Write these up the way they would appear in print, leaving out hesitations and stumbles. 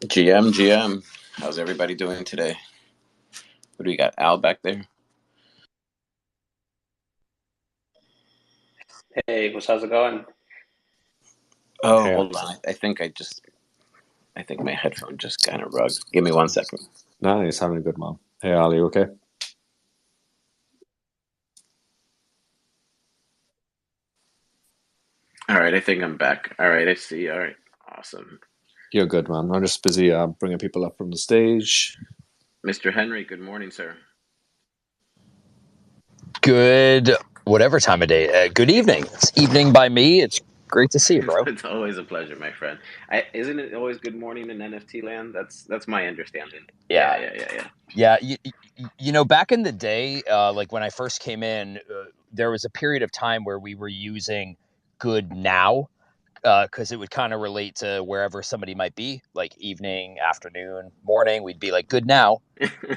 GM, how's everybody doing today? What do we got? Al back there? Hey, how's it going? Oh, Hey, hold on. I think my headphone just kind of rugged. Give me 1 second. no, he's having a good one. Hey, Ali, okay? All right, I think I'm back. All right, I see. All right, awesome. You're good, man. I'm just busy bringing people up from the stage. Mr. Henry, good morning, sir. Good whatever time of day. Good evening. It's evening by me. It's great to see you, bro. It's always a pleasure, my friend. Isn't it always good morning in NFT land? That's my understanding. Yeah, Yeah, yeah, yeah, yeah. yeah. Back in the day, like when I first came in, there was a period of time where we were using good now because it would kind of relate to wherever somebody might be, like evening, afternoon, morning. We'd be like good now.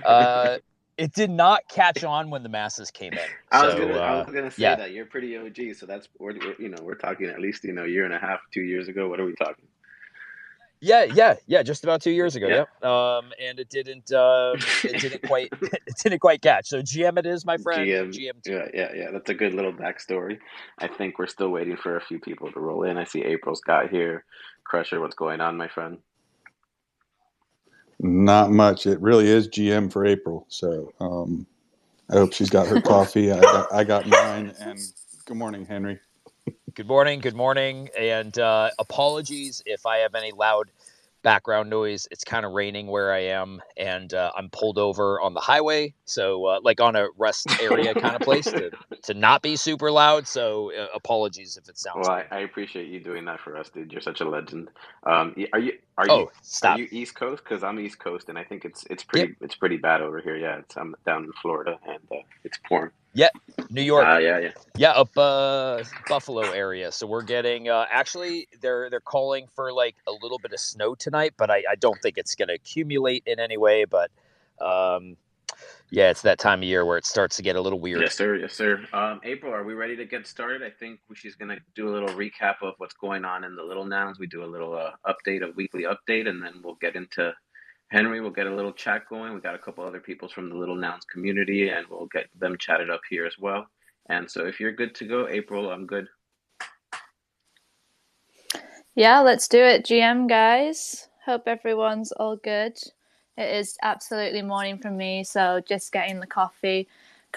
Uh, it did not catch on when the masses came in. I was gonna say Yeah, that you're pretty OG, so we're talking at least year and a half, 2 years ago. What are we talking? yeah. Just about 2 years ago. Yeah. Yep. And it didn't quite, it didn't quite catch. So GM it is, my friend. GM. GM2. Yeah, yeah, yeah. That's a good little backstory. I think we're still waiting for a few people to roll in. I see April's got here. Crusher, what's going on, my friend? Not much. It really is GM for April. So I hope she's got her coffee. I got mine. And good morning, Henry. Good morning. Good morning. And apologies if I have any loud background noise. It's kind of raining where I am, and I'm pulled over on the highway, so like on a rest area kind of place to not be super loud. So apologies if it Well, sounds I, weird. I appreciate you doing that for us, dude. You're such a legend. Are you Oh, are stop. you East Coast? Because I'm East Coast, and I think Yep. it's pretty bad over here. Yeah, I'm down in Florida, and it's pouring. Yep. New York. Yeah, yeah. Yeah, up Buffalo area. So we're getting actually they're calling for like a little bit of snow tonight, but I don't think it's gonna accumulate in any way. But um yeah, it's that time of year where it starts to get a little weird. Yes, sir. Yes, sir. April, are we ready to get started? I think she's going to do a little recap of what's going on in the Little Nouns. We do a little update, a weekly update, and then we'll get into Henry. We'll get a little chat going. We got a couple other people from the Little Nouns community, and we'll get them chatted up here as well. And so if you're good to go, April, I'm good. Yeah, let's do it, GM guys. Hope everyone's all good. It is absolutely morning for me, so just getting the coffee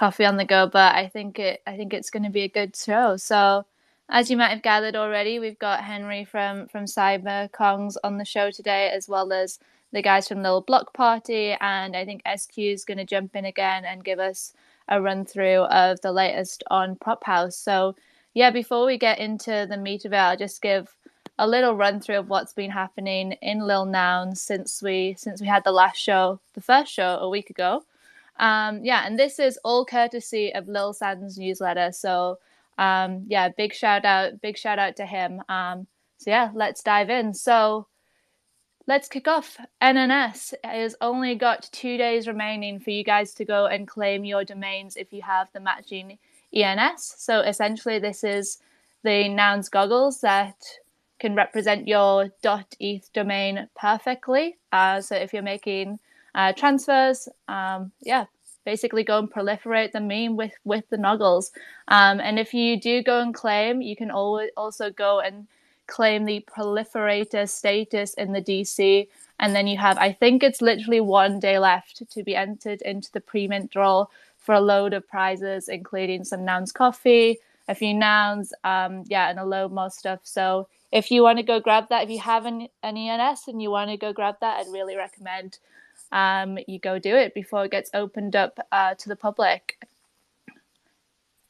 on the go. But I think it's going to be a good show. So, as you might have gathered already, we've got Henry from Cyber Kongs on the show today, as well as the guys from Little Block Party, and I think SQ is going to jump in again and give us a run through of the latest on Prop House. So, yeah, before we get into the meat of it, I'll just give a little run through of what's been happening in Lil Nouns since we had the first show a week ago. And this is all courtesy of Lil Sands newsletter. So big shout out to him. Let's dive in. So let's kick off. NNS has only got 2 days remaining for you guys to go and claim your domains if you have the matching ENS. So essentially, this is the nouns goggles that can represent your .eth domain perfectly. So if you're making transfers, basically go and proliferate the meme with the noggles. And if you do go and claim, you can also go and claim the proliferator status in the DC. And then you have, I think it's literally 1 day left to be entered into the pre-mint draw for a load of prizes, including some Nouns coffee, a few nouns, and a load more stuff. So if you want to go grab that, if you have an ENS and you want to go grab that, I'd really recommend you go do it before it gets opened up to the public.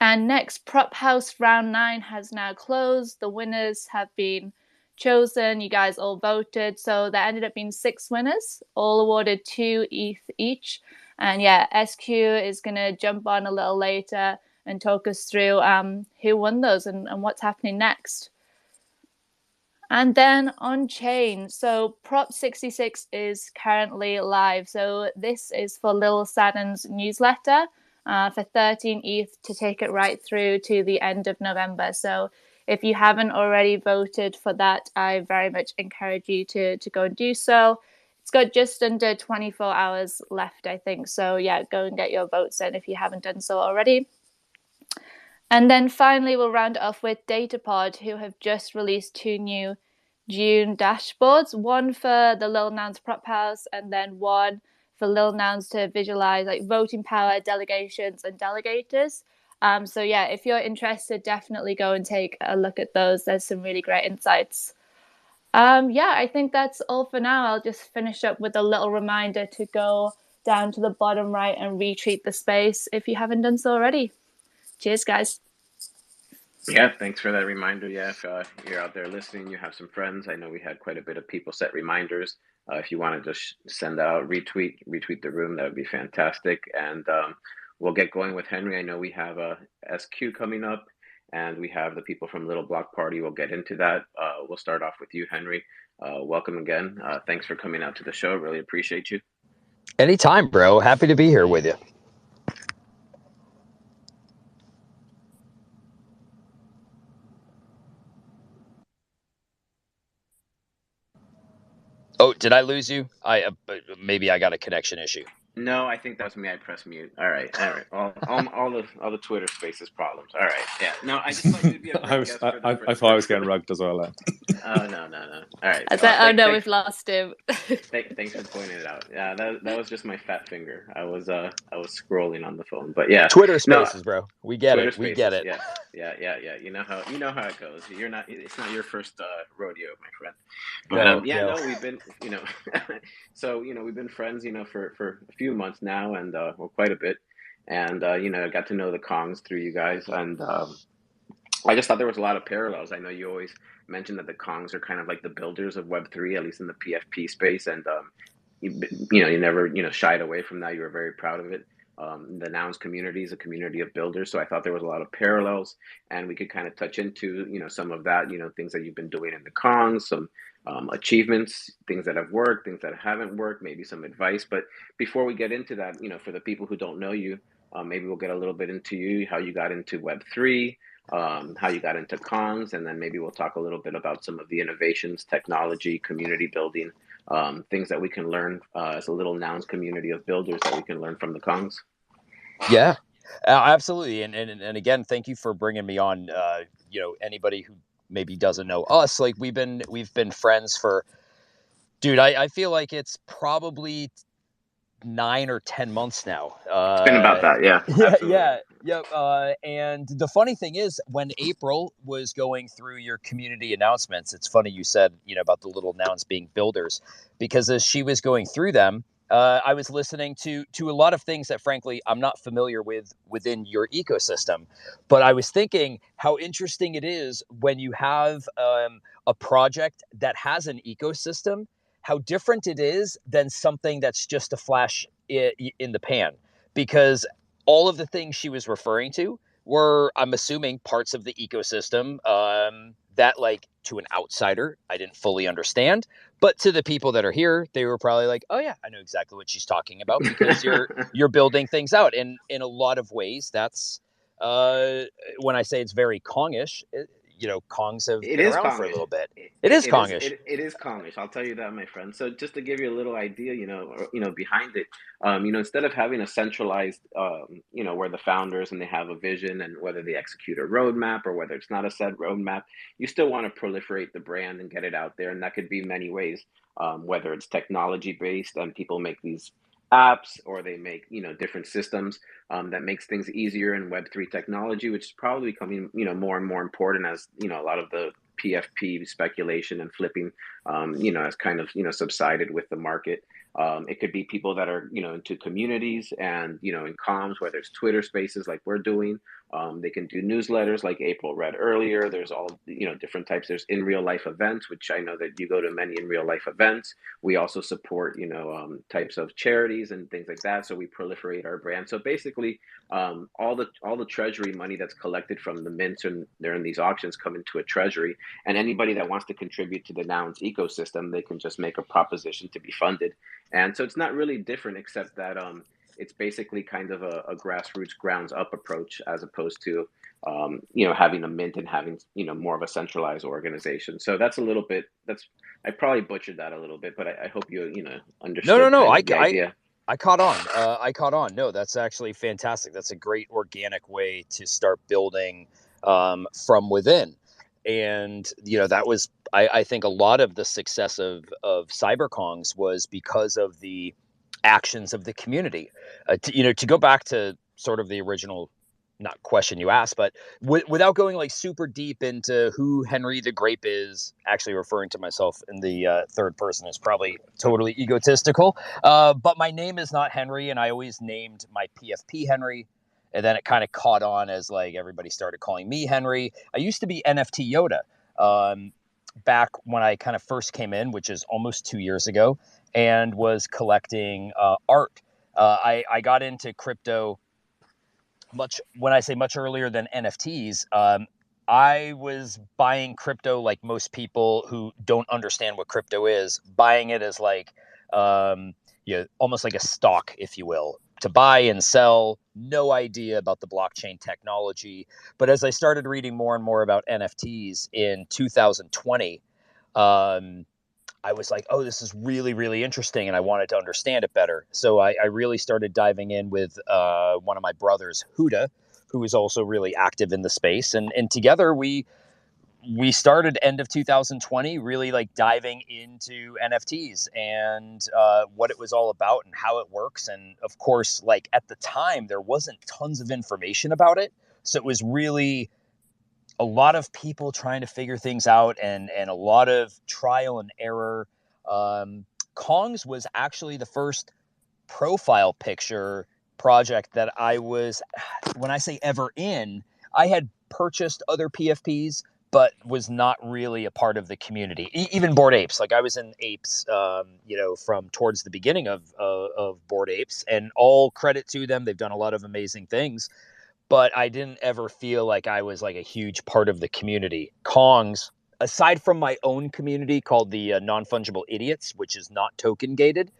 And next, Prop House Round 9 has now closed. The winners have been chosen. You guys all voted. So there ended up being 6 winners, all awarded 2 ETH each. And yeah, SQ is going to jump on a little later and talk us through who won those and what's happening next. And then on chain, so Prop 66 is currently live. So this is for Lil Sadden's newsletter for 13 ETH to take it right through to the end of November. So if you haven't already voted for that, I very much encourage you to go and do so. It's got just under 24 hours left, I think. So yeah, go and get your votes in if you haven't done so already. And then finally, we'll round off with Datapod, who have just released 2 new June dashboards. One for the Lil Nouns Prop House, and then one for Lil Nouns to visualize like voting power, delegations, and delegators. So yeah, if you're interested, definitely go and take a look at those. There's some really great insights. Yeah, I think that's all for now. I'll just finish up with a little reminder to go down to the bottom right and retweet the space if you haven't done so already. Cheers, guys. Yeah, thanks for that reminder. Yeah, if you're out there listening, you have some friends. I know we had quite a bit of people set reminders. If you want to just send out retweet the room, that would be fantastic. And we'll get going with Henry. I know we have a SQ coming up, and we have the people from Little Block Party. We'll get into that. We'll start off with you, Henry. Welcome again. Thanks for coming out to the show. Really appreciate you. Anytime, bro. Happy to be here with you. Oh, did I lose you? Maybe I got a connection issue. No, I think that was me. I pressed mute. All right. All the Twitter Spaces problems. All right. Yeah. No, I just thought you'd be a great guest for the. I thought I was getting rugged as well. Oh no. All right. I said, oh no, we've lost him. Thanks for pointing it out. Yeah, that was just my fat finger. I was scrolling on the phone, but yeah. Twitter Spaces, bro. We get Twitter it. Spaces, we get it. Yeah. You know how it goes. It's not your first rodeo, my friend. But no, we've been so we've been friends for a few months now, and well, quite a bit, and I got to know the Kongs through you guys, and I just thought there was a lot of parallels. I know you always mentioned that the Kongs are kind of like the builders of Web3, at least in the PFP space, and you never shied away from that. You were very proud of it. The Nouns community is a community of builders, so I thought there was a lot of parallels, and we could kind of touch into some of that, things that you've been doing in the Kongs, some achievements, things that have worked, things that haven't worked, maybe some advice. But before we get into that, for the people who don't know you, maybe we'll get a little bit into you, how you got into Web3, how you got into Kongs, and then maybe we'll talk a little bit about some of the innovations, technology, community building, things that we can learn as a Little Nouns community of builders that we can learn from the Kongs. Yeah, absolutely. And again, thank you for bringing me on. Anybody who maybe doesn't know us, like we've been friends for, dude, I feel like it's probably 9 or 10 months now. It's been about that, yeah. And the funny thing is, when April was going through your community announcements, it's funny you said about the Little Nouns being builders, because as she was going through them, I was listening to a lot of things that frankly I'm not familiar with within your ecosystem, but I was thinking how interesting it is when you have a project that has an ecosystem, how different it is than something that's just a flash in the pan, because all of the things she was referring to were, I'm assuming, parts of the ecosystem that, like, to an outsider, I didn't fully understand. But to the people that are here, they were probably like, oh, yeah, I know exactly what she's talking about, because you're building things out. And in a lot of ways, that's when I say it's very Kongish, Kongs have been around for a little bit. It is Kongish. It is Kongish. I'll tell you that, my friend. So just to give you a little idea, behind it, instead of having a centralized, where the founders and they have a vision and whether they execute a roadmap or whether it's not a set roadmap, you still want to proliferate the brand and get it out there. And that could be many ways, whether it's technology based and people make these apps, or they make different systems that makes things easier in Web3 technology, which is probably becoming more and more important as a lot of the PFP speculation and flipping has kind of subsided with the market. It could be people that are into communities and in comms, whether it's Twitter Spaces like we're doing. They can do newsletters like April read earlier. There's all different types. There's in real life events, which I know that you go to many in real life events. We also support types of charities and things like that. So we proliferate our brand. So basically, all the treasury money that's collected from the mints and they're in these auctions come into a treasury. And anybody that wants to contribute to the Nouns ecosystem, they can just make a proposition to be funded. And so it's not really different, except that it's basically kind of a grassroots grounds up approach as opposed to you know, having a mint and having, you know, more of a centralized organization. So that's a little bit, that's, I probably butchered that a little bit, but I hope you, you know, No, understood no. kind of the idea. I caught on. I caught on. No, that's actually fantastic. That's a great organic way to start building from within. And, you know, that was, I think a lot of the success of CyberKongs was because of the actions of the community. You know, to go back to sort of the original, not question you asked, but without going like super deep into who Henry the Grape is, actually referring to myself in the third person is probably totally egotistical. But my name is not Henry, and I always named my PFP Henry. And then it kind of caught on as like everybody started calling me Henry. I used to be NFT Yoda back when I kind of first came in, which is almost 2 years ago, and was collecting art. I got into crypto when I say much earlier than NFTs. I was buying crypto like most people who don't understand what crypto is, buying it as like, you know, almost like a stock, if you will, to buy and sell. No idea about the blockchain technology. But as I started reading more and more about NFTs in 2020, I was like, oh, this is really, really interesting. And I wanted to understand it better. So I really started diving in with one of my brothers, Huda, who is also really active in the space. And together we started end of 2020, really like diving into NFTs and what it was all about and how it works. And of course, like at the time, there wasn't tons of information about it. So it was really a lot of people trying to figure things out and a lot of trial and error. Kongs was actually the first profile picture project that I was, when I say ever in, I had purchased other PFPs, but was not really a part of the community. Even Bored Apes, like I was in Apes, you know, from towards the beginning of Bored Apes, and all credit to them. They've done a lot of amazing things. But I didn't ever feel like I was like a huge part of the community. Kongs, aside from my own community called the Non-Fungible Idiots, which is not token gated,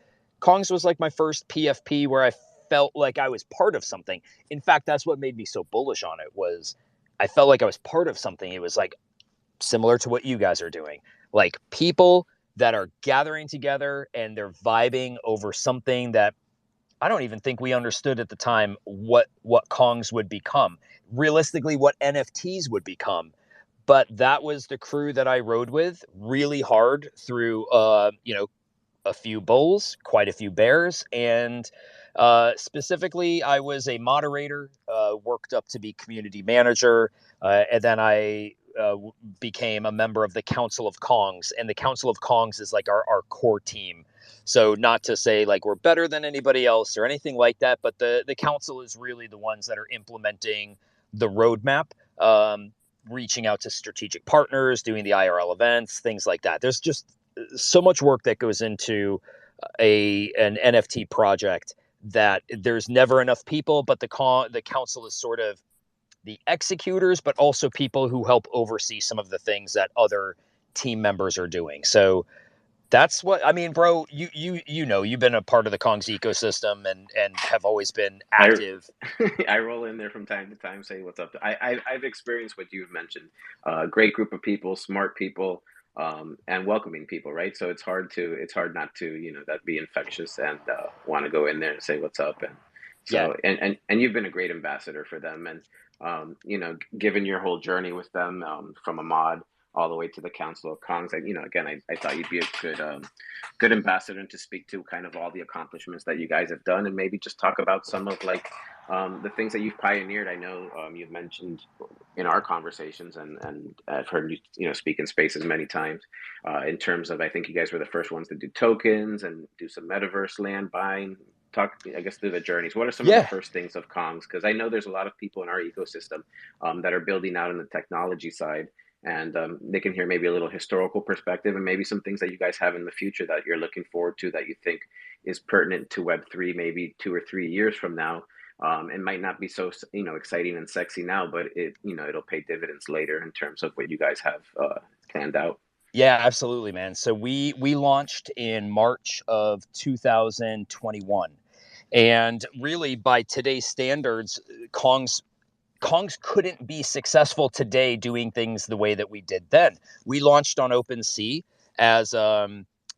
Kongs was like my first PFP where I felt like I was part of something. In fact, that's what made me so bullish on it was I felt like I was part of something. It was like similar to what you guys are doing, like people that are gathering together and they're vibing over something that I don't even think we understood at the time what Kongs would become. Realistically, what NFTs would become. But that was the crew that I rode with really hard through, you know, a few bulls, quite a few bears, and specifically, I was a moderator, worked up to be community manager, and then I became a member of the Council of Kongs. And the Council of Kongs is like our core team. So not to say like we're better than anybody else or anything like that, but the council is really the ones that are implementing the roadmap, reaching out to strategic partners, doing the IRL events, things like that. There's just so much work that goes into an NFT project that there's never enough people, but the council is sort of the executors, but also people who help oversee some of the things that other team members are doing. So that's what I mean, bro. You know, you've been a part of the Kongs ecosystem and have always been I active. I roll in there from time to time, say what's up. I've experienced what you've mentioned. Great group of people, smart people, and welcoming people, right? So it's hard not to, you know, that be infectious and want to go in there and say what's up. And Yeah. so and you've been a great ambassador for them. And you know, given your whole journey with them, from a mod all the way to the Council of Kongs, you know, again, I thought you'd be a good ambassador and to speak to kind of all the accomplishments that you guys have done, and maybe just talk about some of like the things that you've pioneered. I know you've mentioned in our conversations, and I've heard you, you know, speak in spaces many times in terms of, I think you guys were the first ones to do tokens and do some metaverse land buying. Talk, I guess, through the journeys. What are some of the Yeah. first things of Kongs? Because I know there's a lot of people in our ecosystem that are building out on the technology side, and they can hear maybe a little historical perspective and maybe some things that you guys have in the future that you're looking forward to that you think is pertinent to Web3 maybe 2 or 3 years from now. It might not be so, you know, exciting and sexy now, but it, you know, it'll pay dividends later in terms of what you guys have planned out. Yeah, absolutely, man. So we launched in March of 2021. And really, by today's standards, Kongs couldn't be successful today doing things the way that we did then. We launched on OpenSea as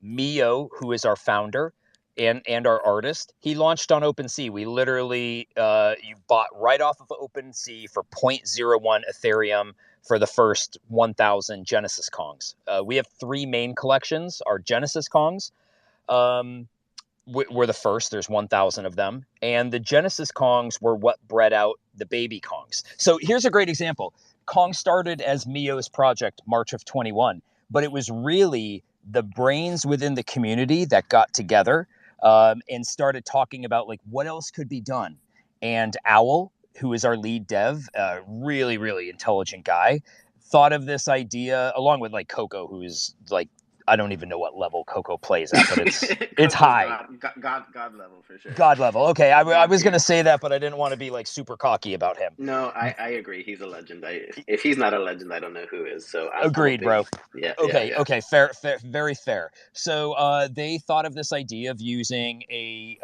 Mio, who is our founder and our artist. He launched on OpenSea. We literally you bought right off of OpenSea for 0.01 Ethereum for the first 1,000 Genesis Kongs. We have 3 main collections. Our Genesis Kongs were the first. There's 1,000 of them. And the Genesis Kongs were what bred out the baby Kongs. So here's a great example. Kong started as Mio's project March of 21, but it was really the brains within the community that got together and started talking about like what else could be done. And Owl, who is our lead dev, really, really intelligent guy, thought of this idea along with like Coco, who is like, I don't even know what level Coco plays at, but it's high. God level for sure. God level. Okay, I was going to say that, but I didn't want to be like super cocky about him. No, I agree. He's a legend. If he's not a legend, I don't know who is. So agreed, bro. Yeah. Okay. Yeah. Okay. Fair. Very fair. So they thought of this idea of using a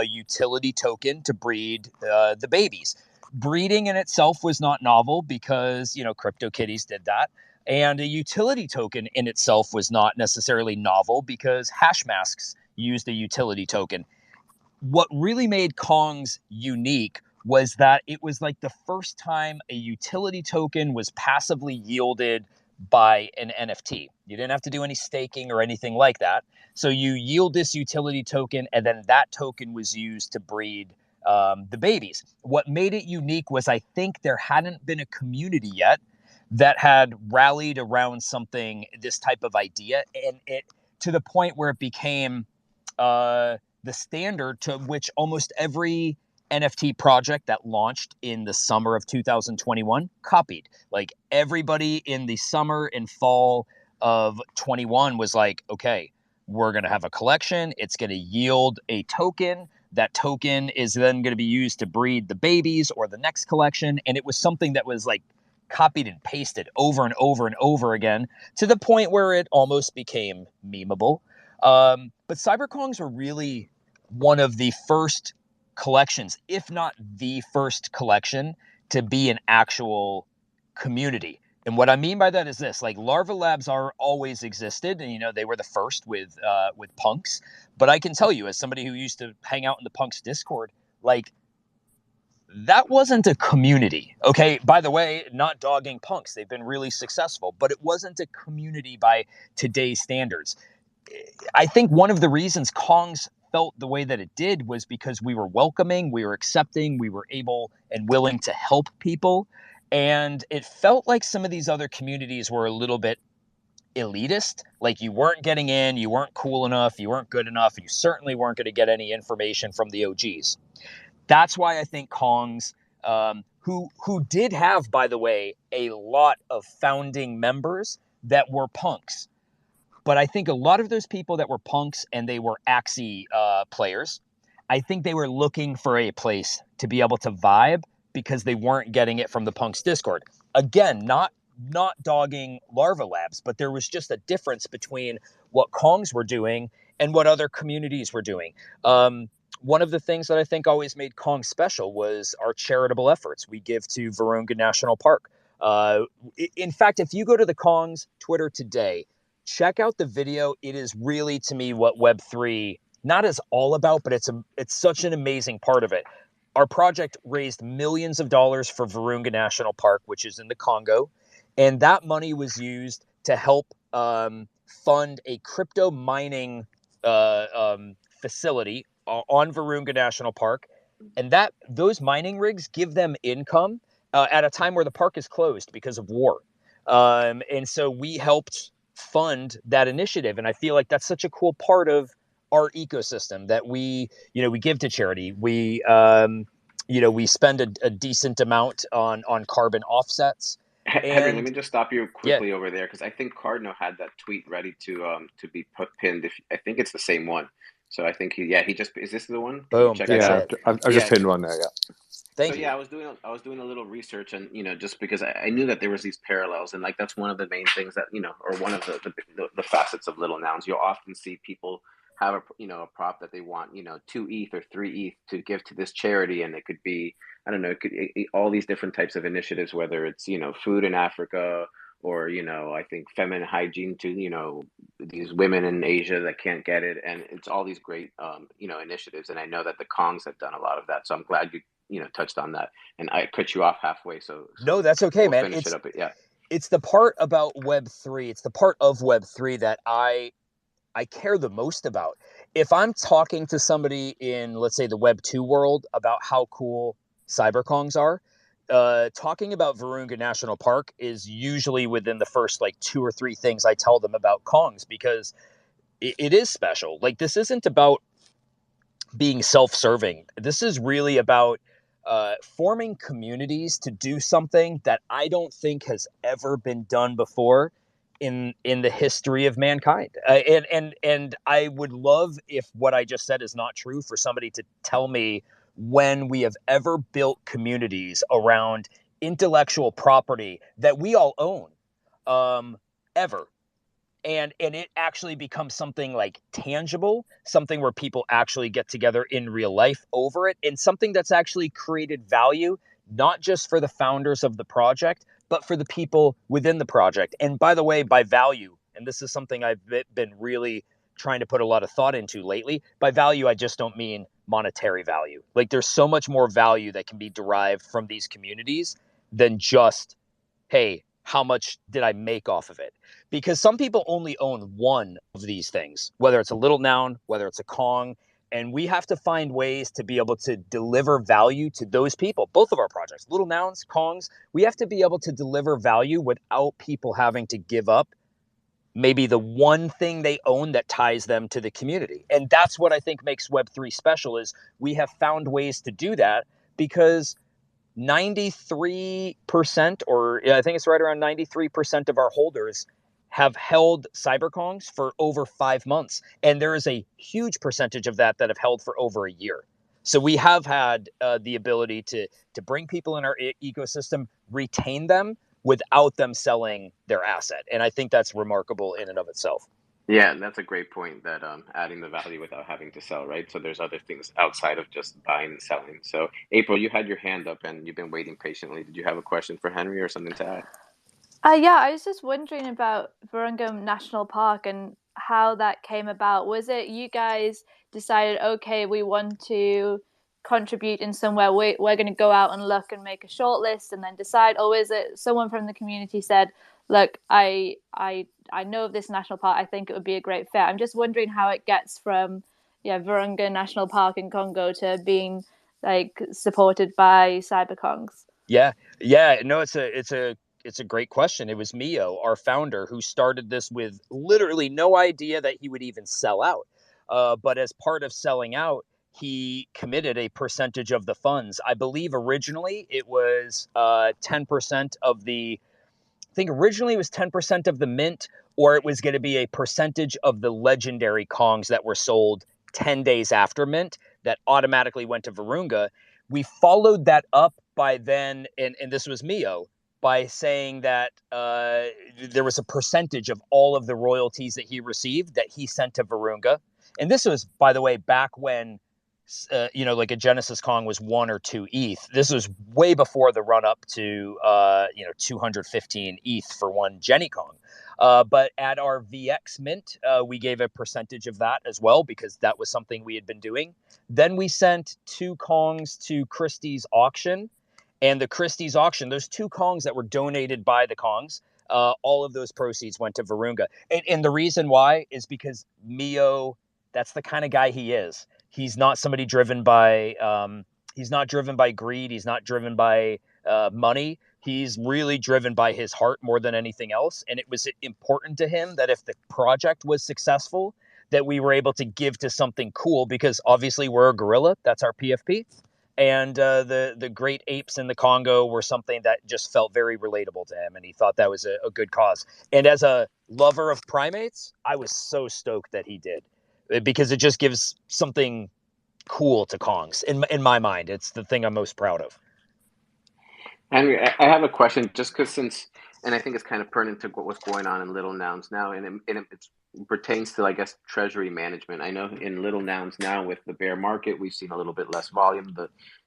utility token to breed the babies. Breeding in itself was not novel because CryptoKitties did that. And a utility token in itself was not necessarily novel because Hashmasks used a utility token. What really made Kongs unique was that it was like the first time a utility token was passively yielded by an NFT. You didn't have to do any staking or anything like that. So you yield this utility token, and then that token was used to breed the babies. What made it unique was I think there hadn't been a community yet that had rallied around this type of idea, and it to the point where it became the standard to which almost every NFT project that launched in the summer of 2021 copied. Like everybody in the summer and fall of 21 was like, okay, we're going to have a collection. It's going to yield a token. That token is then going to be used to breed the babies or the next collection. And it was something that was like copied and pasted over and over and over again to the point where it almost became memeable. But CyberKongs were really one of the first collections, if not the first collection, to be an actual community. And what I mean by that is this: like Larva Labs are always existed, and they were the first with punks. But I can tell you, as somebody who used to hang out in the punks Discord, like that wasn't a community. Okay, by the way, not dogging punks. They've been really successful, but it wasn't a community by today's standards. I think one of the reasons Kongs felt the way that it did was because we were welcoming, we were accepting, we were able and willing to help people. And it felt like some of these other communities were a little bit elitist. Like you weren't getting in, you weren't cool enough, you weren't good enough, you certainly weren't going to get any information from the OGs. That's why I think Kongs, who did have, by the way, a lot of founding members that were punks. But I think a lot of those people that were punks and they were Axie players, I think they were looking for a place to be able to vibe because they weren't getting it from the punks Discord. Again, not dogging Larva Labs, but there was just a difference between what Kongs were doing and what other communities were doing. One of the things that I think always made Kong special was our charitable efforts. We give to Virunga National Park. In fact, if you go to the Kongs Twitter today, check out the video. It is really, to me, what Web3 not is all about, but it's such an amazing part of it. Our project raised millions of dollars for Virunga National Park, which is in the Congo, and that money was used to help fund a crypto mining facility on Virunga National Park, and those mining rigs give them income at a time where the park is closed because of war. And so we helped fund that initiative, and I feel like that's such a cool part of our ecosystem that we give to charity. We spend a decent amount on carbon offsets. Henry, let me just stop you quickly Yeah. over there because I think Cardinal had that tweet ready to be pinned. I think it's the same one. So I think he just is this the one? Boom, Check that's it out. it. I've just pinned one there. Yeah. Thank So you. yeah, I was doing a little research, and just because I knew that there was these parallels, and like that's one of the main things that or one of the facets of Little Nouns. You'll often see people have a prop that they want 2 ETH or 3 ETH to give to this charity, and it could be, I don't know, all these different types of initiatives, whether it's food in Africa, or I think feminine hygiene to these women in Asia that can't get it, and it's all these great initiatives. And I know that the Kongs have done a lot of that, so I'm glad you touched on that. And I cut you off halfway, so No, that's okay, we'll man. finish it up. But yeah. It's the part about Web3. It's the part of Web3 that I care the most about. If I'm talking to somebody in, let's say, the Web2 world about how cool cyberkongs are, talking about Virunga National Park is usually within the first like 2 or 3 things I tell them about kongs, because it is special. Like, this isn't about being self-serving. This is really about forming communities to do something that I don't think has ever been done before in the history of mankind. And I would love, if what I just said is not true, for somebody to tell me when we have ever built communities around intellectual property that we all own, ever. And it actually becomes something like tangible, something where people actually get together in real life over it, and something that's actually created value, not just for the founders of the project, but for the people within the project. And by the way, by value, and this is something I've been really trying to put a lot of thought into lately, by value, I just don't mean monetary value. Like, there's so much more value that can be derived from these communities than just, hey, how much did I make off of it? Because some people only own one of these things, whether it's a little noun, whether it's a Kong, and we have to find ways to be able to deliver value to those people. Both of our projects, little nouns, Kongs, we have to be able to deliver value without people having to give up maybe the one thing they own that ties them to the community. And that's what I think makes Web3 special, is we have found ways to do that, because 93%, or I think it's right around 93% of our holders have held cyberkongs for over 5 months. And there is a huge percentage of that have held for over a year. So we have had the ability to bring people in our ecosystem, retain them without them selling their asset. And I think that's remarkable in and of itself. Yeah, that's a great point, that adding the value without having to sell, right? So there's other things outside of just buying and selling. So April, you had your hand up and you've been waiting patiently. Did you have a question for Henry or something to add? Yeah, I was just wondering about Virunga National Park and how that came about. Was it you guys decided, okay, we want to contribute in somewhere, we're going to go out and look and make a short list and then decide, or is it someone from the community said, look, I know of this national park, I think it would be a great fit. I'm just wondering how it gets from Virunga National Park in Congo to being like supported by cyberkongs. Yeah, no, it's a great question. It was Mio, our founder, who started this with literally no idea that he would even sell out. But as part of selling out, he committed a percentage of the funds. I believe originally it was 10% of the. I think originally it was 10% of the mint, or it was going to be a percentage of the legendary Kongs that were sold 10 days after mint that automatically went to Virunga. We followed that up by then, and this was Mio, by saying that there was a percentage of all of the royalties that he received that he sent to Virunga. And this was, by the way, back when like a Genesis Kong was 1 or 2 ETH. This was way before the run up to 215 ETH for one Jenny Kong. But at our VX mint, we gave a percentage of that as well, because that was something we had been doing. Then we sent 2 Kongs to Christie's auction. And the Christie's auction, those 2 Kongs that were donated by the Kongs, all of those proceeds went to Virunga. And the reason why is because Mio, that's the kind of guy he is. He's not somebody driven by greed. He's not driven by money. He's really driven by his heart more than anything else. And it was important to him that if the project was successful, that we were able to give to something cool, because obviously we're a gorilla. That's our PFP. And the great apes in the Congo were something that just felt very relatable to him. And he thought that was a good cause. And as a lover of primates, I was so stoked that he did, because it just gives something cool to Kongs. In my mind, it's the thing I'm most proud of. Henry, I have a question, just because and I think it's kind of pertinent to what's going on in Little Nouns now, and it's pertains to, I guess, treasury management. I know in Little Nouns now with the bear market, we've seen a little bit less volume.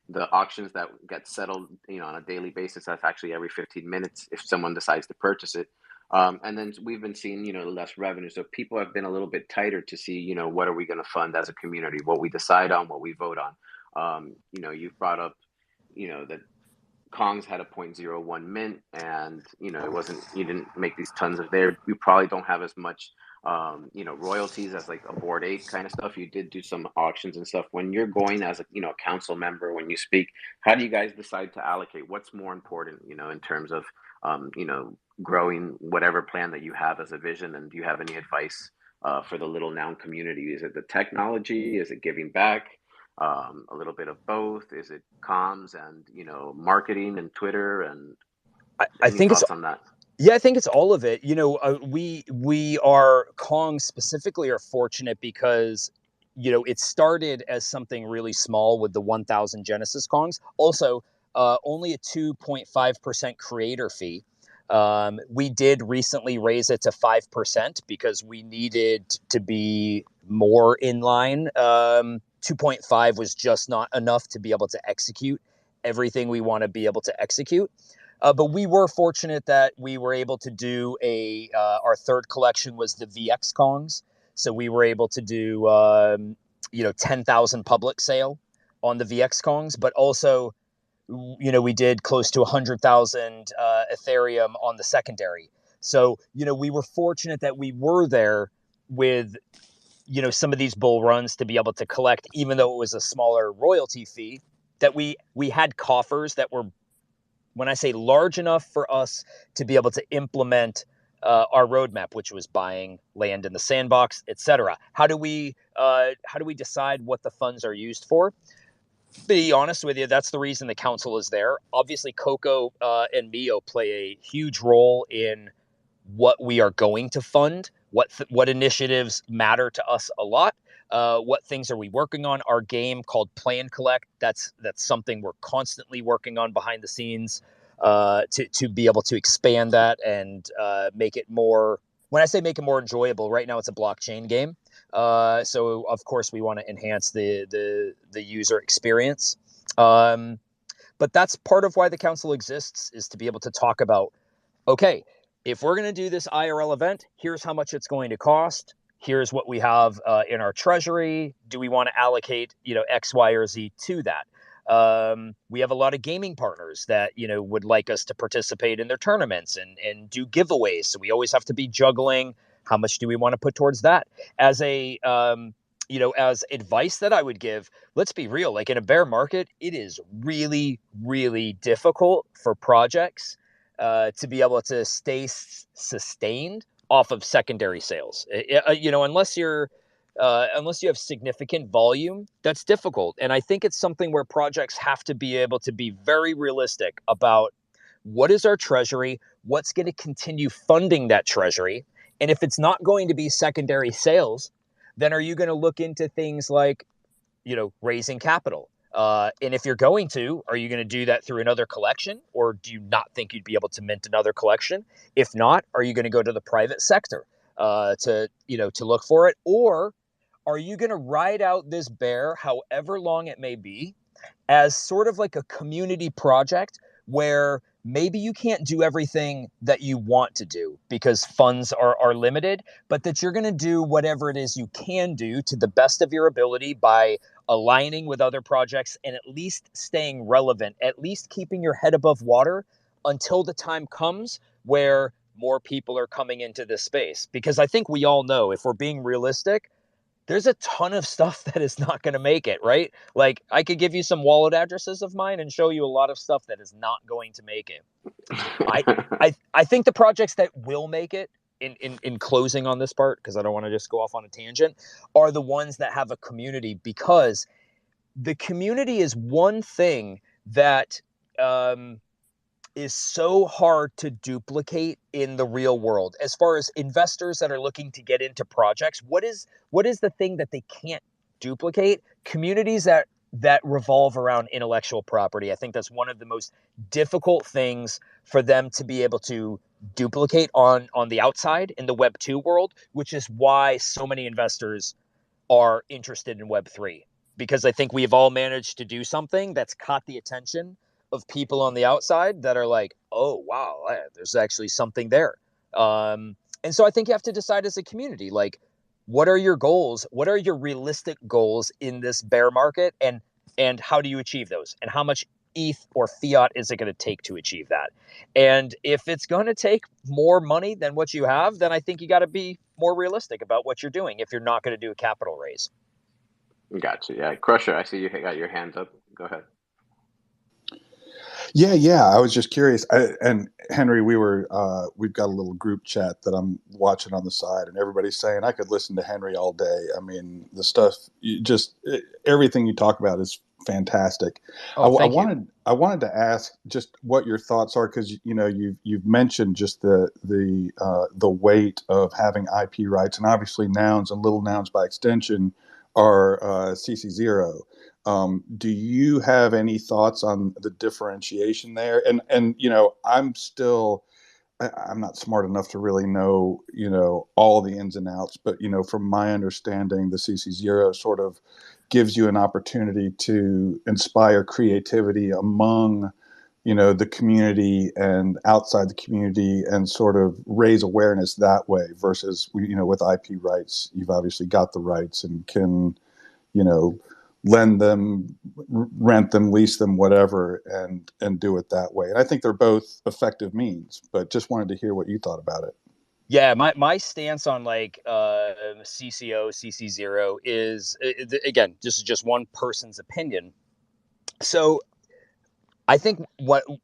The auctions that get settled, on a daily basis, that's actually every 15 minutes if someone decides to purchase it. And then we've been seeing, less revenue. So people have been a little bit tighter to see, what are we going to fund as a community, what we decide on, what we vote on. You've brought up, that Kong's had a point zero 0.01 mint, and it wasn't, you didn't make these tons of there. You probably don't have as much royalties as like a board eight kind of stuff. You did do some auctions and stuff. When you're going as a council member, when you speak, how do you guys decide to allocate? What's more important, in terms of growing whatever plan that you have as a vision? And do you have any advice for the Little Noun community? Is it the technology? Is it giving back? A little bit of both? Is it comms and marketing and Twitter? And I any think it's thoughts on that? Yeah, I think it's all of it. We are Kong specifically are fortunate because it started as something really small with the 1,000 Genesis Kongs. Also, only a 2.5% creator fee. We did recently raise it to 5% because we needed to be more in line. 2.5 was just not enough to be able to execute everything we want to be able to execute. But we were fortunate that we were able to do our third collection was the VX Kongs. So we were able to do, 10,000 public sale on the VX Kongs, but also, we did close to 100,000 Ethereum on the secondary. So, we were fortunate that we were there with, some of these bull runs to be able to collect, even though it was a smaller royalty fee, that we had coffers that were, when I say large enough for us to be able to implement our roadmap, which was buying land in the sandbox, etc. How do we decide what the funds are used for? Be honest with you, that's the reason the council is there. Obviously, Coco and Mio play a huge role in what we are going to fund, what initiatives matter to us a lot. What things are we working on? Our game called Play and Collect, that's something we're constantly working on behind the scenes to be able to expand that and make it more, when I say make it more enjoyable, right now it's a blockchain game. So of course we want to enhance the user experience. But that's part of why the council exists, is to be able to talk about, okay, if we're going to do this IRL event, here's how much it's going to cost. Here's what we have in our treasury. Do we want to allocate, X, Y, or Z to that? We have a lot of gaming partners that, would like us to participate in their tournaments and do giveaways. So we always have to be juggling. How much do we want to put towards that? As as advice that I would give, let's be real. Like in a bear market, it is really, really difficult for projects to be able to stay sustained off of secondary sales. Unless you have significant volume, that's difficult. And I think it's something where projects have to be able to be very realistic about what is our treasury, what's going to continue funding that treasury. And if it's not going to be secondary sales, then are you going to look into things like, raising capital? And if you're going to, are you going to do that through another collection, or do you not think you'd be able to mint another collection? If not, are you going to go to the private sector to look for it? Or are you going to ride out this bear, however long it may be, as sort of like a community project where maybe you can't do everything that you want to do because funds are limited, but that you're going to do whatever it is you can do to the best of your ability by aligning with other projects and at least staying relevant, at least keeping your head above water until the time comes where more people are coming into this space. Because I think we all know, if we're being realistic, there's a ton of stuff that is not going to make it, right? Like, I could give you some wallet addresses of mine and show you a lot of stuff that is not going to make it. I think the projects that will make it, in closing on this part, because I don't want to just go off on a tangent, are the ones that have a community, because the community is one thing that is so hard to duplicate in the real world. As far as investors that are looking to get into projects, what is the thing that they can't duplicate? Communities that that revolve around intellectual property. I think that's one of the most difficult things for them to be able to duplicate on the outside in the Web 2 world, which is why so many investors are interested in Web 3, because I think we've all managed to do something that's caught the attention of people on the outside that are like, oh, wow, there's actually something there. And so I think you have to decide as a community, like, what are your goals? What are your realistic goals in this bear market? And how do you achieve those? And how much ETH or fiat is it going to take to achieve that? And if it's going to take more money than what you have, then I think you got to be more realistic about what you're doing if you're not going to do a capital raise. Gotcha. Yeah, Crusher, I see you got your hands up. Go ahead. Yeah. I was just curious. And Henry, we've got a little group chat that I'm watching on the side, and everybody's saying I could listen to Henry all day. I mean, the stuff, everything you talk about is fantastic. Oh, thank you. I wanted to ask just what your thoughts are, because you've mentioned just the weight of having IP rights, and obviously Nouns and Little Nouns by extension are CC0. Do you have any thoughts on the differentiation there? And I'm not smart enough to really know all the ins and outs, but from my understanding, the CC0 sort of gives you an opportunity to inspire creativity among the community and outside the community, and sort of raise awareness that way, versus with IP rights, you've obviously got the rights and can lend them, rent them, lease them, whatever, and do it that way. And I think they're both effective means, but just wanted to hear what you thought about it. Yeah, my stance on like CCO, CC0 is, again, this is just one person's opinion. So I think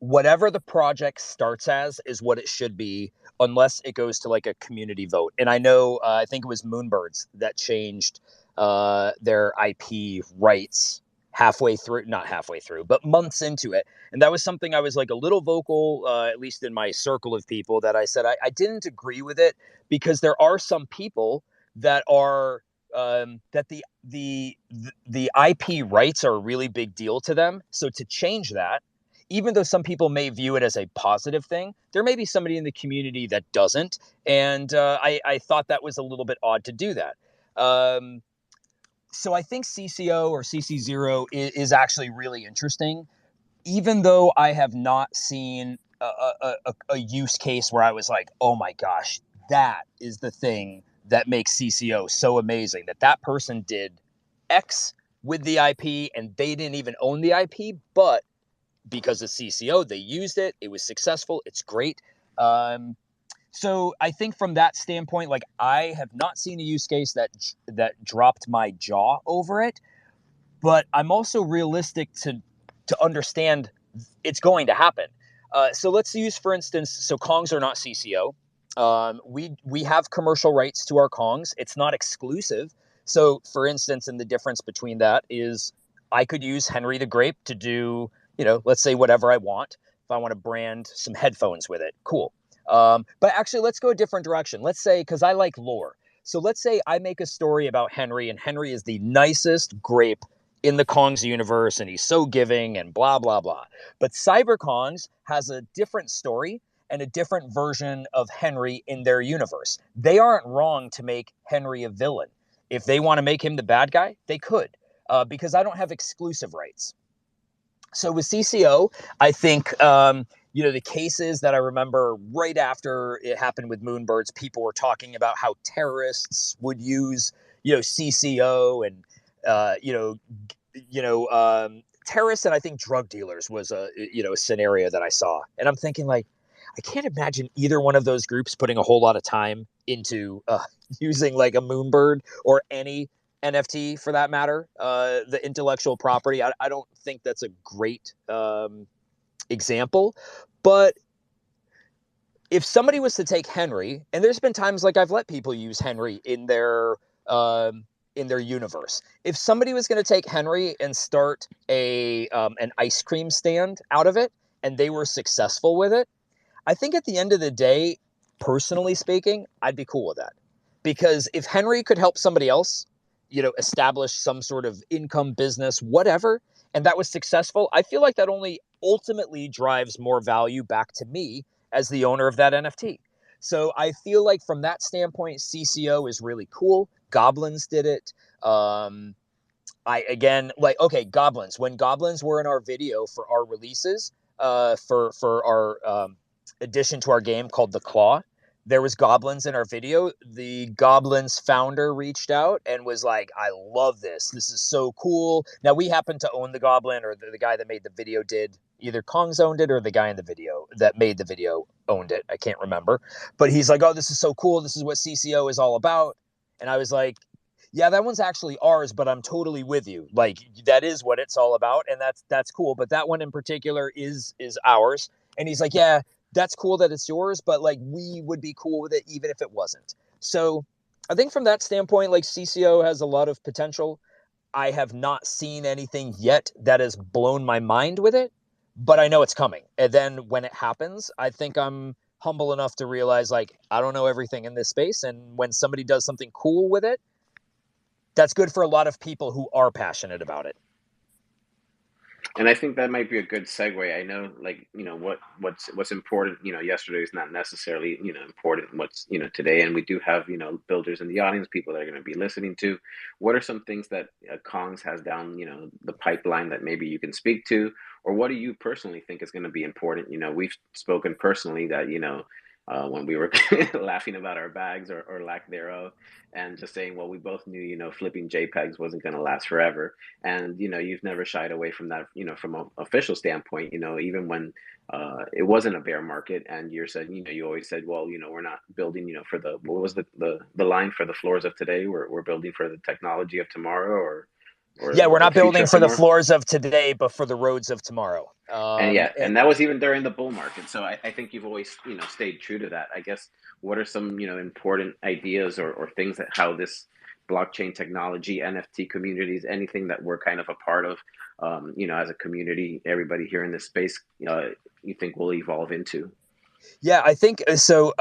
whatever the project starts as is what it should be, unless it goes to like a community vote. And I know, I think it was Moonbirds that changed their IP rights not halfway through, but months into it. And that was something I was like a little vocal, at least in my circle of people, that I said I didn't agree with it, because there are some people that are that the IP rights are a really big deal to them. So to change that, even though some people may view it as a positive thing, there may be somebody in the community that doesn't. And I thought that was a little bit odd to do that. So I think CCO or CC0 is actually really interesting, even though I have not seen a use case where I was like, oh my gosh, that is the thing that makes CCO so amazing, that person did X with the IP and they didn't even own the IP, but because of CCO, they used it. It was successful. It's great. So I think from that standpoint, like, I have not seen a use case that dropped my jaw over it, but I'm also realistic to understand it's going to happen. So let's use, for instance, so Kongs are not CCO. We have commercial rights to our Kongs. It's not exclusive. So, for instance, and the difference between that is I could use Henry the Grape to do, let's say whatever I want. If I want to brand some headphones with it, cool. But actually, let's go a different direction. Let's say, because I like lore. So let's say I make a story about Henry, and Henry is the nicest grape in the Kongs universe, and he's so giving and blah, blah, blah. But Cyber Kongs has a different story and a different version of Henry in their universe. They aren't wrong to make Henry a villain. If they want to make him the bad guy, they could, because I don't have exclusive rights. So with CCO, I think, the cases that I remember right after it happened with Moonbirds, people were talking about how terrorists would use, CCO, and, terrorists, and I think drug dealers was a scenario that I saw. And I'm thinking, like, I can't imagine either one of those groups putting a whole lot of time into using like a Moonbird or any NFT for that matter, the intellectual property. I don't think that's a great example. But if somebody was to take Henry, and there's been times like I've let people use Henry in their universe. If somebody was going to take Henry and start an ice cream stand out of it, and they were successful with it, I think at the end of the day, personally speaking, I'd be cool with that. Because if Henry could help somebody else establish some sort of income business, whatever, and that was successful, I feel like that only ultimately drives more value back to me as the owner of that NFT. So I feel like from that standpoint, CCO is really cool. Goblins did it. Goblins. When Goblins were in our video for our releases, for our addition to our game called The Claw, there was Goblins in our video. The Goblins founder reached out and was like, I love this. This is so cool. Now, we happen to own the Goblin, or the guy that made the video did. Either Kong's owned it or the guy in the video that made the video owned it. I can't remember. But he's like, oh, this is so cool. This is what CCO is all about. And I was like, yeah, that one's actually ours, but I'm totally with you. Like, that is what it's all about, and that's cool. But that one in particular is ours. And he's like, yeah, that's cool that it's yours, but like, we would be cool with it even if it wasn't. So I think from that standpoint, like, CCO has a lot of potential. I have not seen anything yet that has blown my mind with it, but I know it's coming. And then when it happens, I think I'm humble enough to realize, like, I don't know everything in this space. And when somebody does something cool with it, that's good for a lot of people who are passionate about it. And I think that might be a good segue. I know, like, what's important, yesterday is not necessarily, important what's, today. And we do have, builders in the audience, people that are going to be listening to. What are some things that Kongs has down, the pipeline that maybe you can speak to? Or what do you personally think is going to be important? We've spoken personally that, when we were laughing about our bags or lack thereof, and just saying, well, we both knew, flipping JPEGs wasn't going to last forever. And, you've never shied away from that, from an official standpoint, even when it wasn't a bear market. And you said, you always said, well, we're not building, for what was the line for the floors of today? We're building for the technology of tomorrow, or yeah, we're not building for tomorrow. The floors of today, but for the roads of tomorrow. And that was even during the bull market. So I think you've always, stayed true to that. I guess, what are some, important ideas or things that how this blockchain technology, NFT communities, anything that we're kind of a part of, as a community, everybody here in this space, you think will evolve into? Yeah, I think so.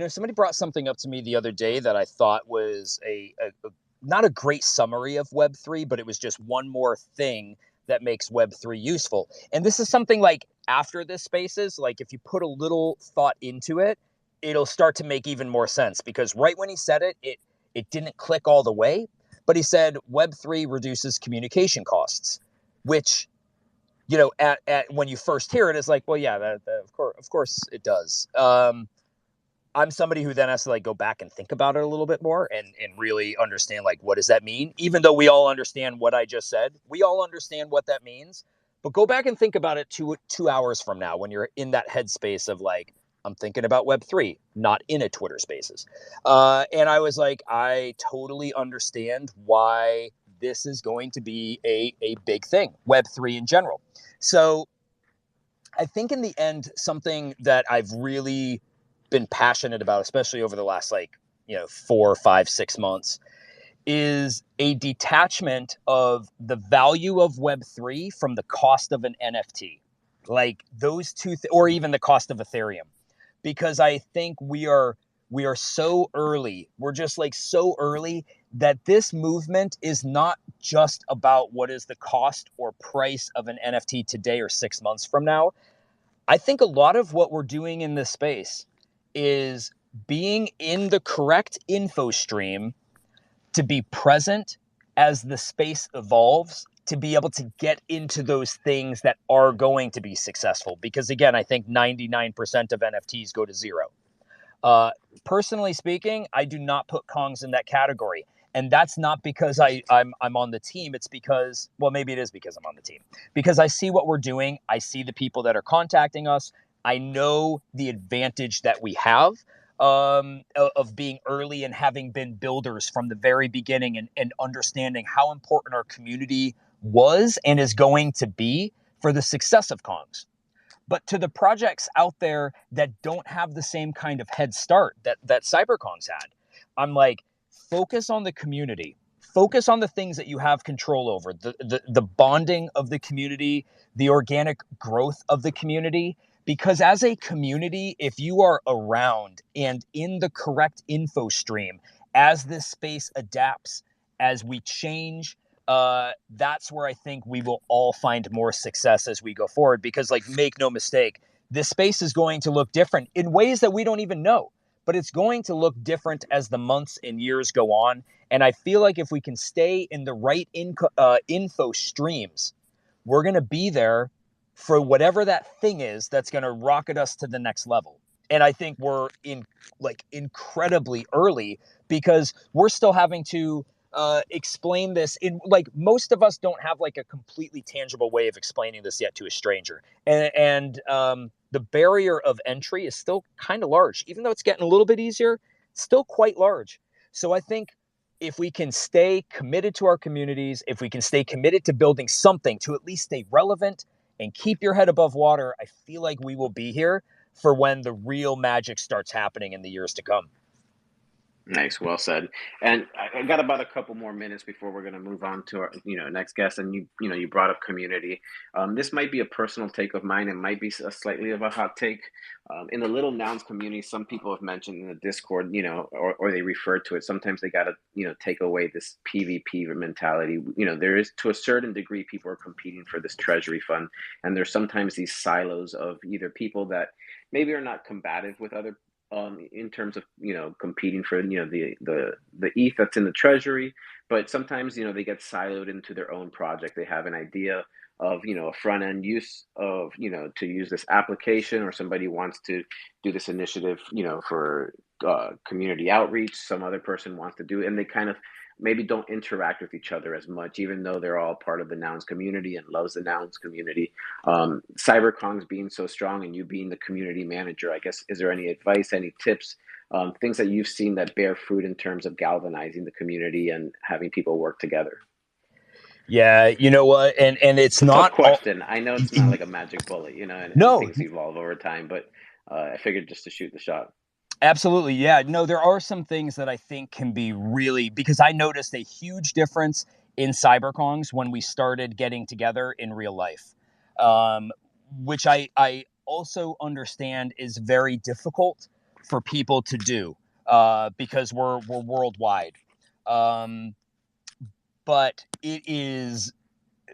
Somebody brought something up to me the other day that I thought was a not a great summary of Web3, but it was just one more thing that makes Web3 useful. And this is something like, after this spaces, like, if you put a little thought into it, it'll start to make even more sense. Because right when he said it, it didn't click all the way. But he said Web3 reduces communication costs, which, at when you first hear it, it's like, well, yeah, that of course it does. I'm somebody who then has to, like, go back and think about it a little bit more and really understand, like, what does that mean? Even though we all understand what I just said, we all understand what that means. But go back and think about it 2 hours from now, when you're in that headspace of, like, I'm thinking about Web3, not in a Twitter Spaces. And I was like, I totally understand why this is going to be a big thing, Web3 in general. So I think in the end, something that I've really been passionate about, especially over the last 4, 5, 6 months, is a detachment of the value of Web3 from the cost of an NFT, like those two, or even the cost of Ethereum, because I think we are so early. We're just, like, so early that this movement is not just about what is the cost or price of an NFT today or 6 months from now. I think a lot of what we're doing in this space is being in the correct info stream to be present as the space evolves, to be able to get into those things that are going to be successful. Because, again, I think 99% of NFTs go to zero. Personally speaking, I do not put Kongs in that category. And that's not because I'm on the team. It's because, well, maybe it is because I'm on the team. Because I see what we're doing. I see the people that are contacting us. I know the advantage that we have of being early and having been builders from the very beginning, and understanding how important our community was and is going to be for the success of Kongs. But to the projects out there that don't have the same kind of head start that CyberKongs had, I'm like, focus on the community. Focus on the things that you have control over, the bonding of the community, the organic growth of the community. Because as a community, if you are around and in the correct info stream as this space adapts as we change, that's where I think we will all find more success as we go forward. Because, like, make no mistake, this space is going to look different in ways that we don't even know, but it's going to look different as the months and years go on. And I feel like if we can stay in the right info streams, we're going to be there for whatever that thing is that's going to rocket us to the next level. And I think we're incredibly early, because we're still having to explain this in, like, most of us don't have like a completely tangible way of explaining this yet to a stranger. And the barrier of entry is still kind of large, even though it's getting a little bit easier, it's still quite large. So I think if we can stay committed to our communities, if we can stay committed to building something to at least stay relevant and keep your head above water, I feel like we will be here for when the real magic starts happening in the years to come. Nice, well said. And I got about a couple more minutes before we're going to move on to our, next guest. And you brought up community. This might be a personal take of mine. It might be a slightly of a hot take. In the Little Nouns community, some people have mentioned in the Discord, or they refer to it. Sometimes they got to, take away this PvP mentality. There is, to a certain degree, people are competing for this treasury fund, and there's sometimes these silos of either people that maybe are not combative with other. In terms of competing for the ETH that's in the treasury, but sometimes they get siloed into their own project. They have an idea of a front end use of to use this application, or somebody wants to do this initiative for community outreach. Some other person wants to do it, and they kind of maybe don't interact with each other as much, even though they're all part of the Nouns community and loves the Nouns community. CyberKongz being so strong and you being the community manager, I guess, is there any advice, any tips, things that you've seen that bear fruit in terms of galvanizing the community and having people work together? Yeah, you know what, and it's not tough question. I know it's not like a magic bullet, and No. things evolve over time, but I figured just to shoot the shot. Absolutely. Yeah. No, there are some things that I think can be really, because I noticed a huge difference in CyberKongz when we started getting together in real life, which I also understand is very difficult for people to do because we're worldwide. But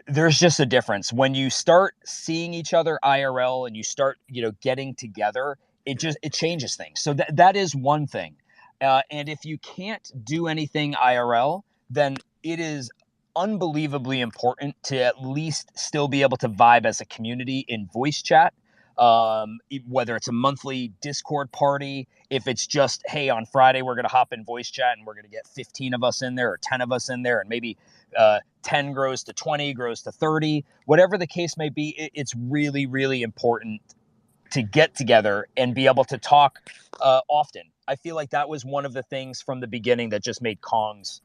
there's just a difference when you start seeing each other IRL and you start, getting together. It changes things. So that is one thing. And if you can't do anything IRL, then it is unbelievably important to at least still be able to vibe as a community in voice chat. Whether it's a monthly Discord party, if it's just, hey, on Friday, we're going to hop in voice chat and we're going to get 15 of us in there or 10 of us in there, and maybe 10 grows to 20, grows to 30, whatever the case may be, it's really, really important to get together and be able to talk often. I feel like that was one of the things from the beginning that just made Kongz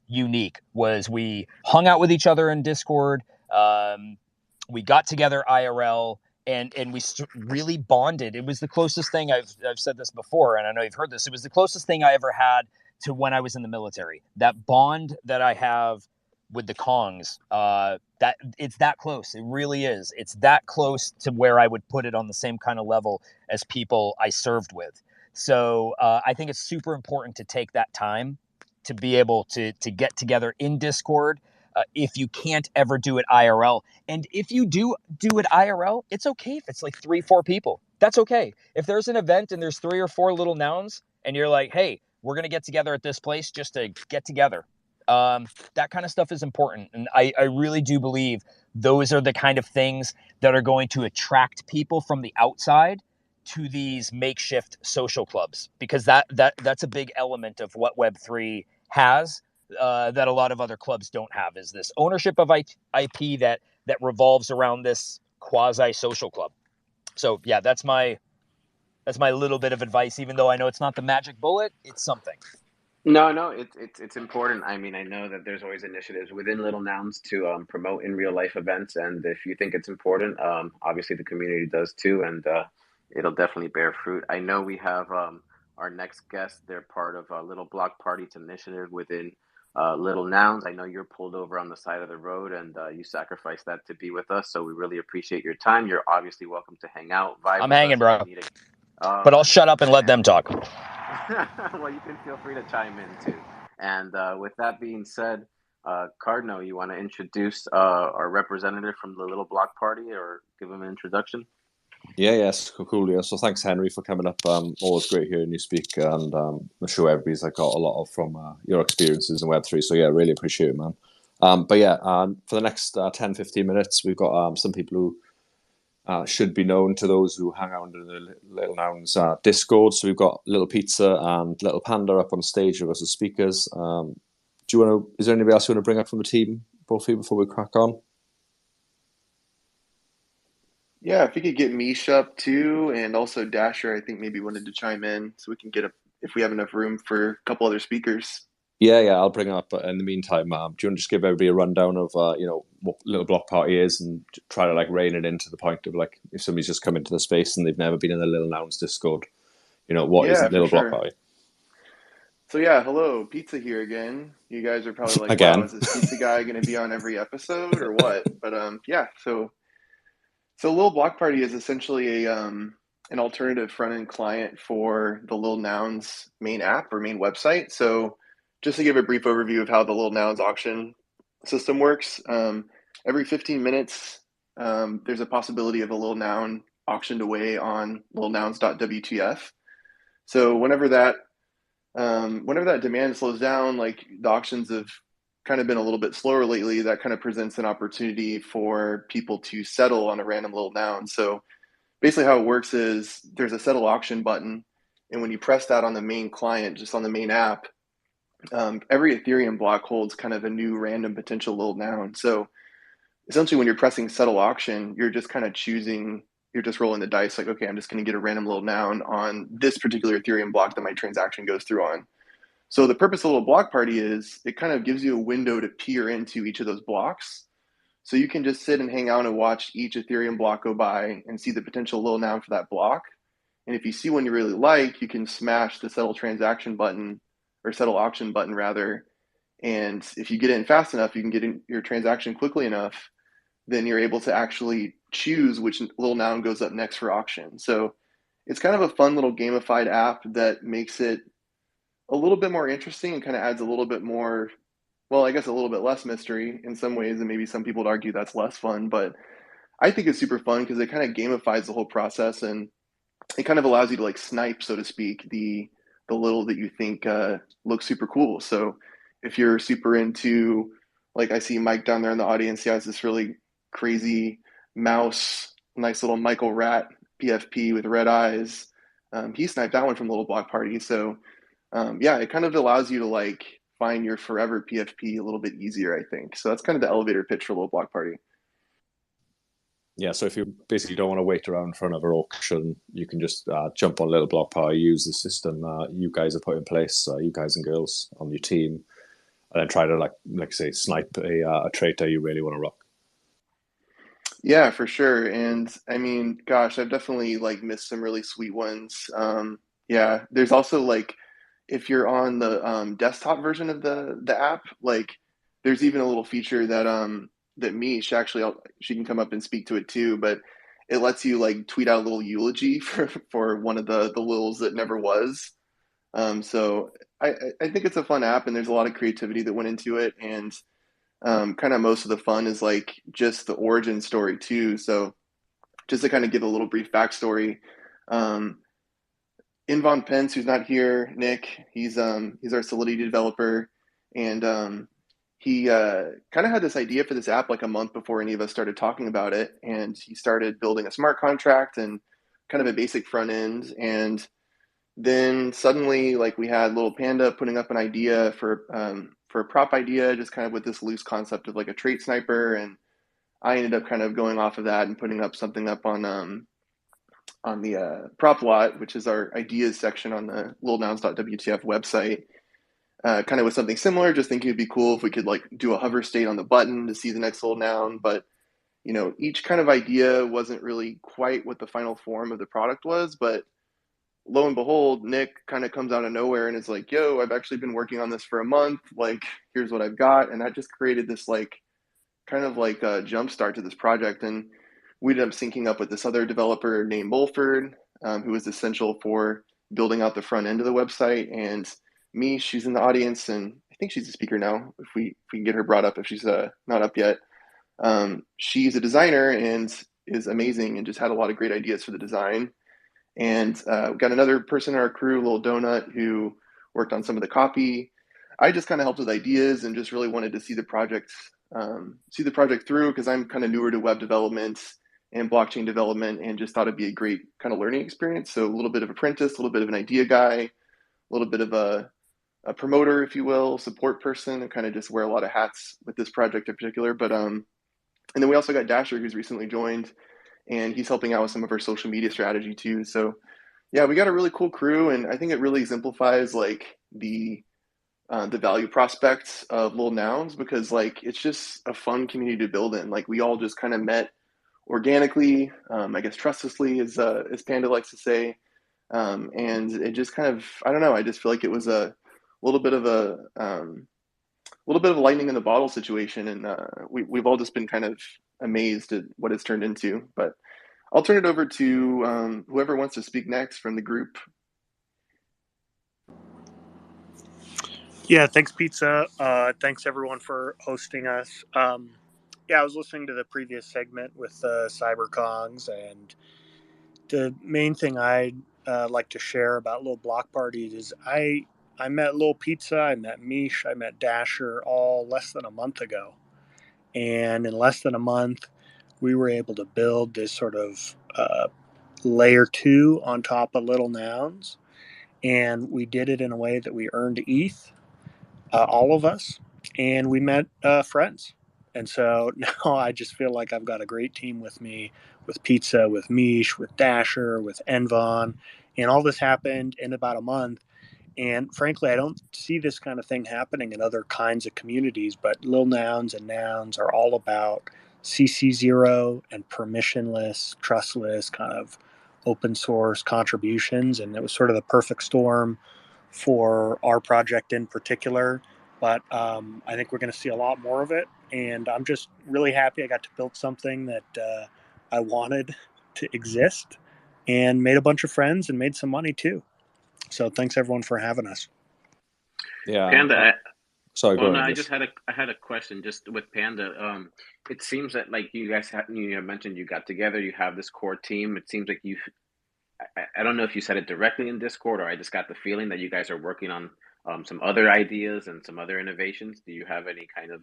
unique, was we hung out with each other in Discord. We got together IRL and we really bonded. It was the closest thing, I've said this before, and I know you've heard this, it was the closest thing I ever had to when I was in the military. That bond that I have with the Kongz, that it's that close. It really is. It's that close to where I would put it on the same kind of level as people I served with. So I think it's super important to take that time to be able to get together in Discord if you can't ever do it IRL. And if you do it IRL, it's okay if it's like 3-4 people. That's okay. If there's an event and there's 3 or 4 Little Nouns and you're like, hey, we're going to get together at this place just to get together. That kind of stuff is important. And I really do believe those are the kind of things that are going to attract people from the outside to these makeshift social clubs, because that's a big element of what Web3 has that a lot of other clubs don't have, is this ownership of IP that revolves around this quasi social club. So yeah, that's my little bit of advice, even though I know it's not the magic bullet, it's something. No, it's important. I mean, I know that there's always initiatives within Little Nouns to promote in real life events, and if you think it's important, obviously the community does too, and it'll definitely bear fruit. I know we have our next guest. They're part of a Little Block Parties initiative within Little Nouns. I know you're pulled over on the side of the road, and you sacrificed that to be with us, so we really appreciate your time. You're obviously welcome to hang out, vibe. I'm with hanging, us bro. But I'll shut up and let them talk. Well, you can feel free to chime in too. And with that being said, Cardinal, you want to introduce our representative from the little block party, or give him an introduction? Yeah, yes, cool. Yeah. So thanks, Henry, for coming up. Always great hearing you speak, and I'm sure everybody's like got a lot of from your experiences in Web3. So yeah, really appreciate it, man. But yeah, for the next 10, 15 minutes, we've got some people who should be known to those who hang out in the Little Nouns Discord. So we've got Little Pizza and Little Panda up on stage with us as speakers. Do you want to? Is there anybody else you want to bring up from the team, both of you, before we crack on? Yeah, if you could get Mish up too, and also Dasher, I think maybe wanted to chime in so we can get if we have enough room for a couple other speakers. Yeah, I'll bring it up. But in the meantime, do you want to just give everybody a rundown of what Little Block Party is, and try to like rein it into the point of like if somebody's just come into the space and they've never been in the Little Nouns Discord, what is Yeah, for Little Block sure. Party? So yeah, hello, Pizza here again. You guys are probably like, wow, Again? is this pizza guy going to be on every episode or what? But yeah, so Lil Block Party is essentially a an alternative front end client for the Lil Nouns main app or main website. So just to give a brief overview of how the Lil Nouns auction system works, every 15 minutes there's a possibility of a Lil Noun auctioned away on lilnouns.wtf. So whenever that demand slows down, like the auctions have kind of been a little bit slower lately, that kind of presents an opportunity for people to settle on a random little noun. So basically how it works is there's a settle auction button, and when you press that on the main client, just on the main app, every Ethereum block holds kind of a new random potential little noun. So essentially when you're pressing settle auction, you're just kind of choosing, you're just rolling the dice like, okay, I'm just going to get a random little noun on this particular Ethereum block that my transaction goes through on. So the purpose of a little block party is it kind of gives you a window to peer into each of those blocks. So you can just sit and hang out and watch each Ethereum block go by and see the potential little noun for that block. And if you see one you really like, you can smash the settle transaction button or settle auction button rather. And if you get in fast enough, you can get in your transaction quickly enough, then you're able to actually choose which little noun goes up next for auction. So it's kind of a fun little gamified app that makes it a little bit more interesting and kind of adds a little bit more, well, I guess a little bit less mystery in some ways, and maybe some people would argue that's less fun, but I think it's super fun because it kind of gamifies the whole process, and it kind of allows you to like snipe, so to speak, the little that you think looks super cool. So if you're super into, like I see Mike down there in the audience, he has this really crazy mouse, nice little Michael Rat PFP with red eyes. He sniped that one from Little Block Party. So yeah, it kind of allows you to like find your forever PFP a little bit easier, I think. So that's kind of the elevator pitch for Little Block Party. Yeah, so if you basically don't want to wait around for another auction, you can just jump on Little Block Party, use the system you guys have put in place, you guys and girls on your team, and then try to like say snipe a traitor you really want to rock. Yeah, for sure. And I mean, gosh, I've definitely like missed some really sweet ones. Yeah, there's also like if you're on the desktop version of the app, like there's even a little feature that that Mish actually she can come up and speak to it too, but it lets you like tweet out a little eulogy for one of the Lils that never was. So I think it's a fun app, and there's a lot of creativity that went into it, and kind of most of the fun is like just the origin story too. So just to kind of give a little brief backstory, um, Invon Pence, who's not here, Nick, he's our Solidity developer, and he kind of had this idea for this app like a month before any of us started talking about it, and he started building a smart contract and kind of a basic front end, and then suddenly like we had Little Panda putting up an idea for a prop idea, just kind of with this loose concept of like a trait sniper, and I ended up kind of going off of that and putting up something up on the prop lot, which is our ideas section on the lilnouns.wtf website. Kind of with something similar, just thinking it'd be cool if we could like do a hover state on the button to see the next little noun. But each kind of idea wasn't really quite what the final form of the product was. But lo and behold, Nick kind of comes out of nowhere and is like, "Yo, I've actually been working on this for a month. Like, here's what I've got," and that just created this like kind of like a jump start to this project. And we ended up syncing up with this other developer named Bulford, who was essential for building out the front end of the website. And me, she's in the audience, and think she's a speaker now. If we can get her brought up, if she's not up yet. She's a designer and is amazing and just had a lot of great ideas for the design. And we've got another person in our crew, Lil Donut, who worked on some of the copy. I just kind of helped with ideas and just really wanted to see the project through because I'm kind of newer to web development and blockchain development, and just thought it'd be a great kind of learning experience. So a little bit of apprentice, a little bit of an idea guy, a little bit of a promoter, if you will, support person, and kind of just wear a lot of hats with this project in particular. But and then we also got Dasher, who's recently joined, and he's helping out with some of our social media strategy too. So yeah, we got a really cool crew, and I think it really exemplifies like the value prospects of Lil Nouns, because like it's just a fun community to build in. Like we all just kind of met organically, I guess trustlessly, as Panda likes to say, and it just kind of, I don't know, I just feel like it was a little bit of a lightning in the bottle situation, and we've all just been kind of amazed at what it's turned into. But I'll turn it over to whoever wants to speak next from the group. Yeah, thanks, Pizza. Thanks, everyone, for hosting us. Yeah, I was listening to the previous segment with CyberKongs, and the main thing I'd like to share about Little Block Parties is I met Lil Pizza, I met Mish, I met Dasher all less than a month ago. And in less than a month, we were able to build this sort of layer 2 on top of Little Nouns. And we did it in a way that we earned ETH, all of us, and we met friends. And so now I just feel like I've got a great team with me, with Pizza, with Mish, with Dasher, with Envon, and all this happened in about a month. And frankly, I don't see this kind of thing happening in other kinds of communities, but Lil Nouns and Nouns are all about CC0 and permissionless, trustless, kind of open source contributions. And it was sort of the perfect storm for our project in particular. But I think we're going to see a lot more of it. And I'm just really happy I got to build something that I wanted to exist, and made a bunch of friends and made some money too. So thanks everyone for having us. Yeah. Panda, Sorry, well, go no, ahead. I had a question just with Panda. It seems that like you guys you mentioned you got together, you have this core team. It seems like I don't know if you said it directly in Discord, or I just got the feeling that you guys are working on some other ideas and some other innovations. Do you have any kind of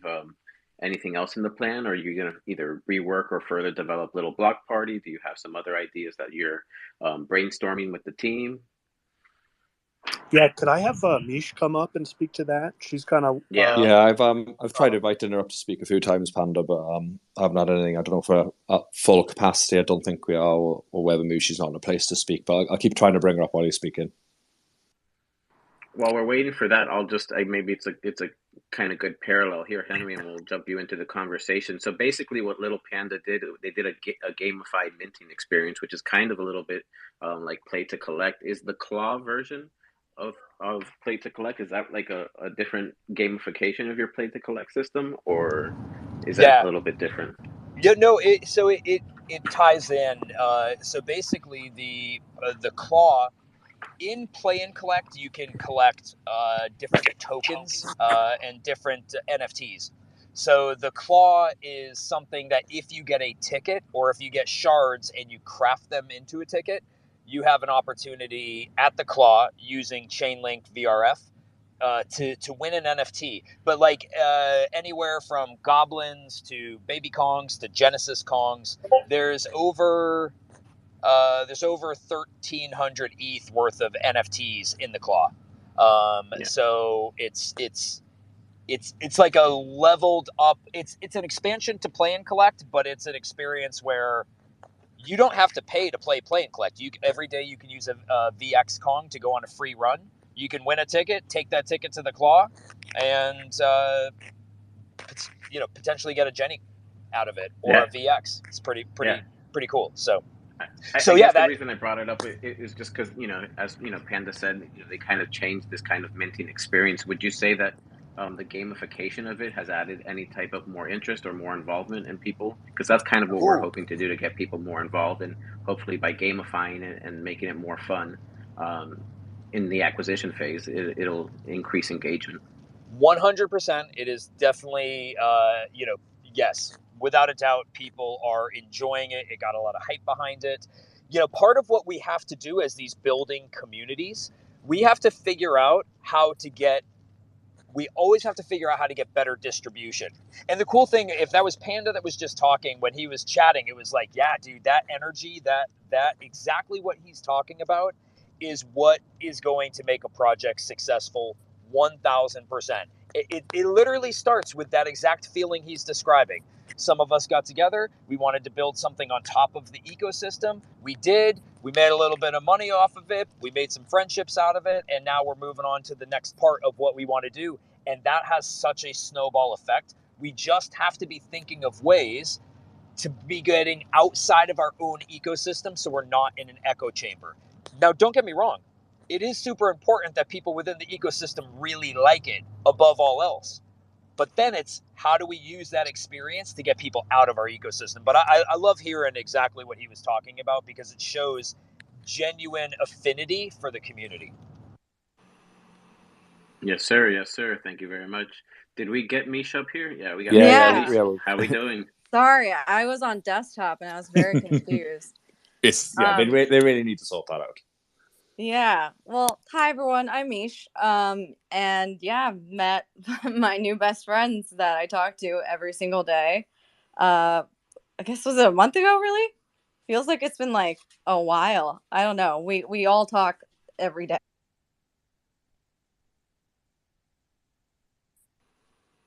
anything else in the plan, or are you gonna either rework or further develop Little Block Party? Do you have some other ideas that you're brainstorming with the team? Yeah, could I have Mish come up and speak to that? She's kind of Yeah, I've tried inviting her up to speak a few times, Panda, but I haven't had anything. I don't know if we're at full capacity. I don't think we are, or whether maybe she's not in a place to speak. But I'll keep trying to bring her up while he's speaking. While we're waiting for that, maybe it's a kind of good parallel here, Henry, and we'll jump you into the conversation. So basically, what Little Panda did, they did a gamified minting experience, which is kind of a little bit like Play to Collect. Is the claw version of Play to Collect, is that like a different gamification of your Play to Collect system, or is that a little bit different? Yeah, no. It ties in. So basically, the claw in Play and Collect, you can collect different tokens and different NFTs. So the claw is something that if you get a ticket, or if you get shards and you craft them into a ticket, you have an opportunity at the claw using Chainlink VRF to win an NFT. But like anywhere from goblins to baby Kongs to Genesis Kongs, there's over 1,300 ETH worth of NFTs in the claw. So it's like a leveled up. It's an expansion to Play and Collect, but it's an experience where you don't have to pay to play and Collect. Every day you can use a VX Kong to go on a free run. You can win a ticket, take that ticket to the claw, and potentially get a Jenny out of it, or a VX. It's pretty cool. So. I guess the reason I brought it up is just because, as Panda said, they kind of changed this kind of minting experience. Would you say that the gamification of it has added any type of more interest or more involvement in people? Because that's kind of what we're hoping to do, to get people more involved, and hopefully by gamifying it and making it more fun in the acquisition phase, it'll increase engagement. 100%. It is definitely, yes, without a doubt, people are enjoying it. It got a lot of hype behind it. Part of what we have to do as these building communities, we have to figure out how to get we always have to figure out how to get better distribution. And the cool thing, if that was Panda that was just talking, when he was chatting, it was like, yeah, dude, that energy, that exactly what he's talking about is what is going to make a project successful 1000%. It literally starts with that exact feeling he's describing. Some of us got together. We wanted to build something on top of the ecosystem. We did. We made a little bit of money off of it. We made some friendships out of it. And now we're moving on to the next part of what we want to do. And that has such a snowball effect. We just have to be thinking of ways to be getting outside of our own ecosystem so we're not in an echo chamber. Now, don't get me wrong. It is super important that people within the ecosystem really like it above all else. But then it's how do we use that experience to get people out of our ecosystem? But I love hearing exactly what he was talking about because it shows genuine affinity for the community. Yes, sir. Yes, sir. Thank you very much. Did we get Mish up here? Yeah, we got Yeah, Mish. yeah. How we doing? Sorry, I was on desktop and I was very confused. They really need to sort that out. Yeah. Well, hi everyone. I'm Mish. And yeah, I've met my new best friends that I talk to every single day. I guess was it a month ago? Really? Feels like it's been like a while. I don't know. We all talk every day.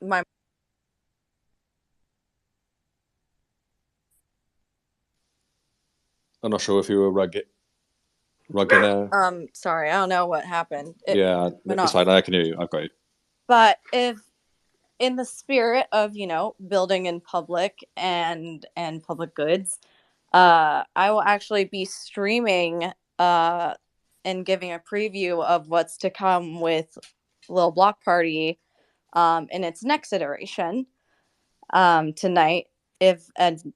My I'm not sure if you were rugging there. sorry, I don't know what happened. Yeah, it's fine. I can hear you. I've got you. But if in the spirit of building in public and public goods, I will actually be streaming and giving a preview of what's to come with Lil Block Party in its next iteration tonight. If and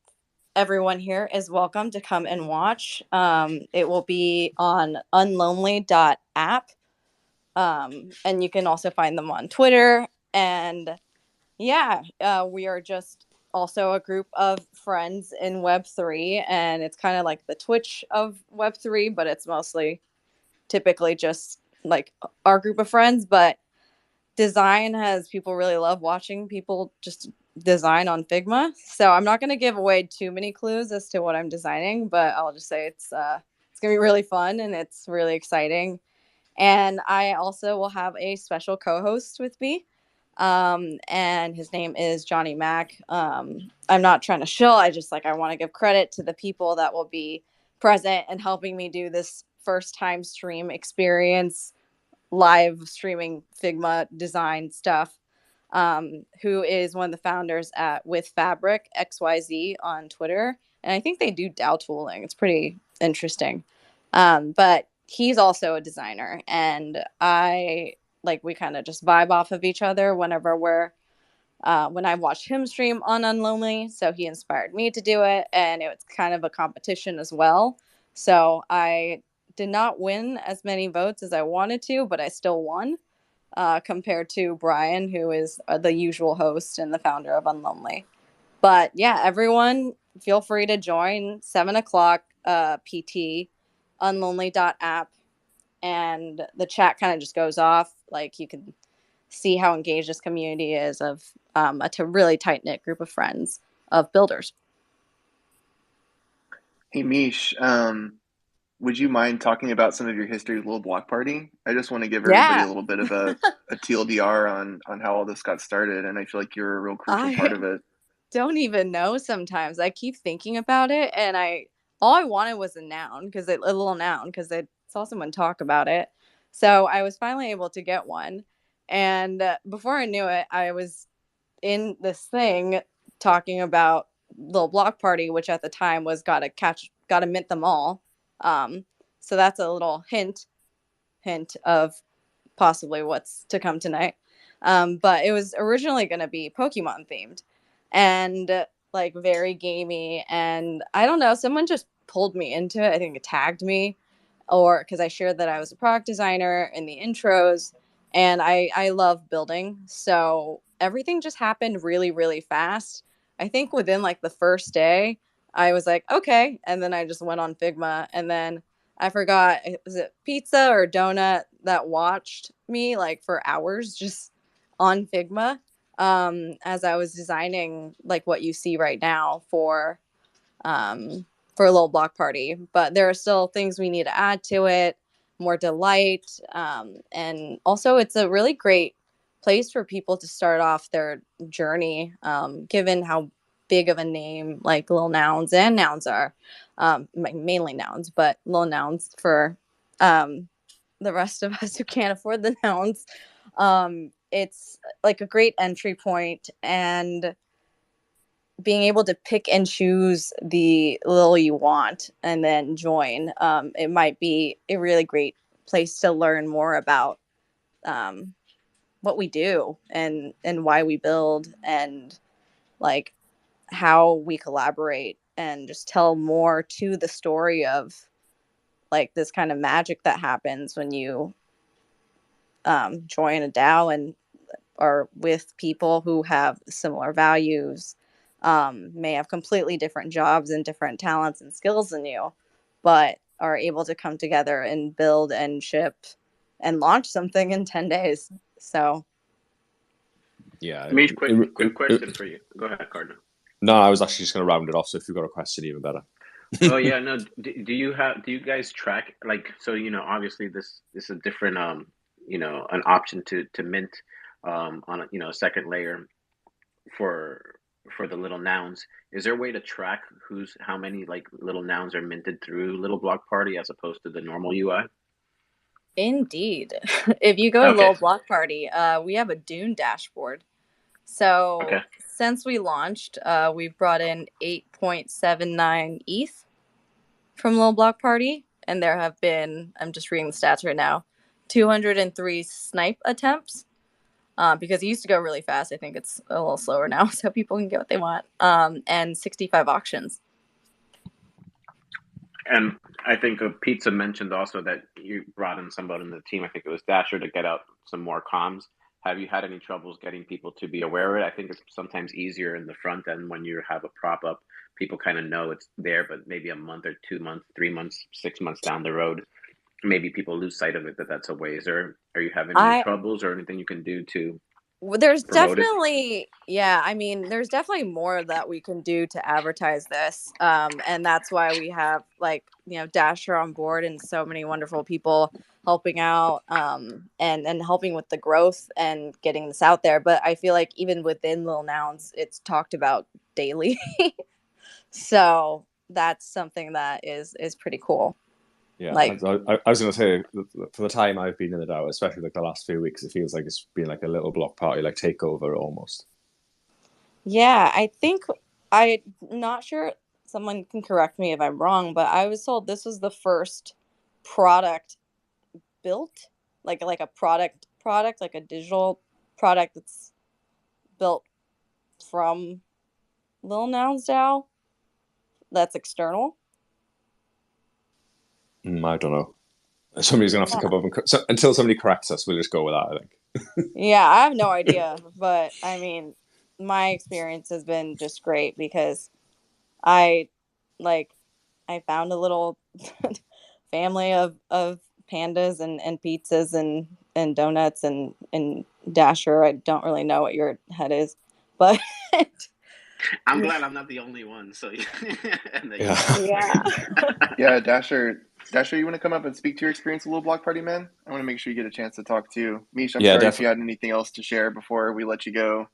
everyone here is welcome to come and watch. It will be on unlonely.app. And you can also find them on Twitter. And yeah, we are just also a group of friends in Web3. And it's kind of like the Twitch of Web3, but it's mostly typically just like our group of friends. But design has people really love watching people just design on Figma. So I'm not going to give away too many clues as to what I'm designing, but I'll just say it's going to be really fun and it's really exciting. And I also will have a special co-host with me. And his name is Johnny Mack. I'm not trying to shill. I want to give credit to the people that will be present and helping me do this first time stream experience, live streaming Figma design stuff, who is one of the founders at With Fabric XYZ on Twitter. And I think they do DAO tooling. It's pretty interesting. But he's also a designer, and we kind of just vibe off of each other whenever when I watched him stream on Unlonely. So he inspired me to do it, and it was kind of a competition as well. So I did not win as many votes as I wanted to, but I still won compared to Brian, who is the usual host and the founder of Unlonely. But yeah, everyone feel free to join 7:00 PT, unlonely.app, and the chat kind of just goes off. Like you can see how engaged this community is of a really tight-knit group of friends of builders. Hey Mish, would you mind talking about some of your history with Little Block Party? I just want to give everybody a little bit of a TLDR on how all this got started, and I feel like you're a real crucial part of it. Don't even know sometimes. I keep thinking about it, and all I wanted was a little noun, because I saw someone talk about it. So I was finally able to get one. And before I knew it, I was in this thing talking about Little Block Party, which at the time was gotta mint them all. So that's a little hint of possibly what's to come tonight. But it was originally going to be Pokemon themed and like very gamey. And I don't know, someone just pulled me into it. I think it tagged me, or because I shared that I was a product designer in the intros. and I love building. So everything just happened really, really fast. I think within like the first day, I was like, okay. And then I just went on Figma. And then I forgot, was it pizza or donut that watched me like for hours just on Figma as I was designing like what you see right now um, for a little block party. But there are still things we need to add to it, more delight. And also, it's a really great place for people to start off their journey, given how big of a name like Lil Nouns and Nouns are, mainly Nouns, but Lil Nouns for the rest of us who can't afford the Nouns. It's like a great entry point, and being able to pick and choose the Lil you want and then join, it might be a really great place to learn more about um, what we do and why we build and like how we collaborate and just tell more to the story of like this kind of magic that happens when you join a DAO and are with people who have similar values, may have completely different jobs and different talents and skills than you, but are able to come together and build and ship and launch something in 10 days. So, Yeah. Mish, quick question for you. Go ahead, Cardinal. No, I was actually just going to round it off. So if you've got a question, even better. Oh yeah, no. Do you guys track like so? Obviously this is a different an option to mint on a second layer for the little nouns. Is there a way to track how many like little nouns are minted through Little Block Party as opposed to the normal UI? indeed, if you go to Okay. Little Block Party, we have a Dune dashboard. So, Okay. since we launched, we've brought in 8.79 ETH from Little Block Party, and there have been, I'm just reading the stats right now, 203 snipe attempts. Because it used to go really fast. I think it's a little slower now, so people can get what they want. And 65 auctions. And I think Pizza mentioned also that you brought in somebody in the team. I think it was Dasher to get out some more comms. Have you had any troubles getting people to be aware of it? I think it's sometimes easier in the front end when you have a prop up. People kind of know it's there, but maybe a month or 2 months, 3 months, 6 months down the road, maybe people lose sight of it that that's a way. Are you having any I troubles or anything you can do to There's promote it? definitely, yeah, I mean, there's definitely more that we can do to advertise this. And that's why we have like, Dasher on board and so many wonderful people helping out, and helping with the growth and getting this out there. But I feel like even within Lil Nouns, it's talked about daily. So that's something that is pretty cool. Yeah, Like, I was going to say, for the time I've been in the DAO, especially like the last few weeks, it feels like it's been like a little block party, like takeover almost. yeah, I think I'm not sure. Someone can correct me if I'm wrong, but I was told this was the first product built, like a product, like a digital product that's built from Lil Nouns DAO that's external. I don't know. Somebody's going to have to come up and until somebody corrects us, we'll just go with that, I think. Yeah, I have no idea, but I mean, my experience has been just great because I like I found a little family of pandas and pizzas and donuts and Dasher. I don't really know what your head is, but I'm glad I'm not the only one. So and that you Yeah. guys are yeah. Yeah, Dasher, you want to come up and speak to your experience with Little Block Party, man? I want to make sure you get a chance to talk too. Mish, I'm Yeah, sorry if you definitely. had anything else to share before we let you go. I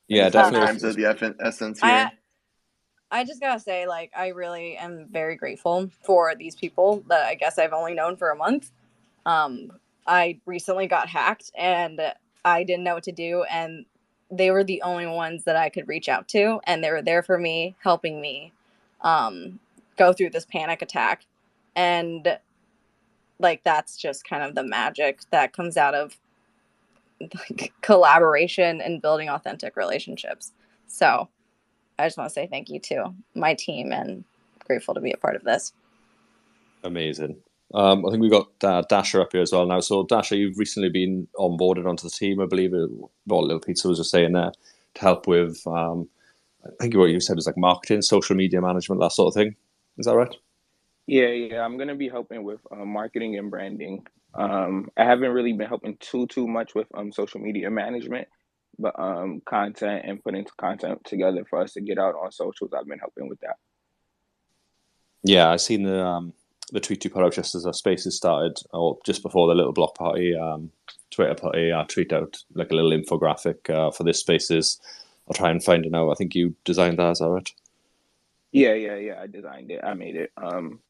Yeah, just know definitely. times of the essence I here. I just gotta say, like, I really am very grateful for these people that I guess I've only known for a month. Um, I recently got hacked and I didn't know what to do, and they were the only ones that I could reach out to, and they were there for me, helping me um, go through this panic attack. And like that's just kind of the magic that comes out of like, collaboration and building authentic relationships. So I just want to say thank you to my team and grateful to be a part of this. Amazing. I think we got Dasher up here as well now. So Dasher, you've recently been onboarded onto the team, I believe. What Little Pizza was just saying there, to help with. I think what you said was like marketing, social media management, that sort of thing. Is that right? Yeah. I'm gonna be helping with marketing and branding. I haven't really been helping too much with social media management, but content and putting content together for us to get out on socials. I've been helping with that. Yeah, I seen the tweet you put out just as our spaces started, or just before the little block party. Twitter put a tweet out like a little infographic for this spaces. I'll try and find it now. I think you designed that, is that right? Yeah. I designed it. I made it.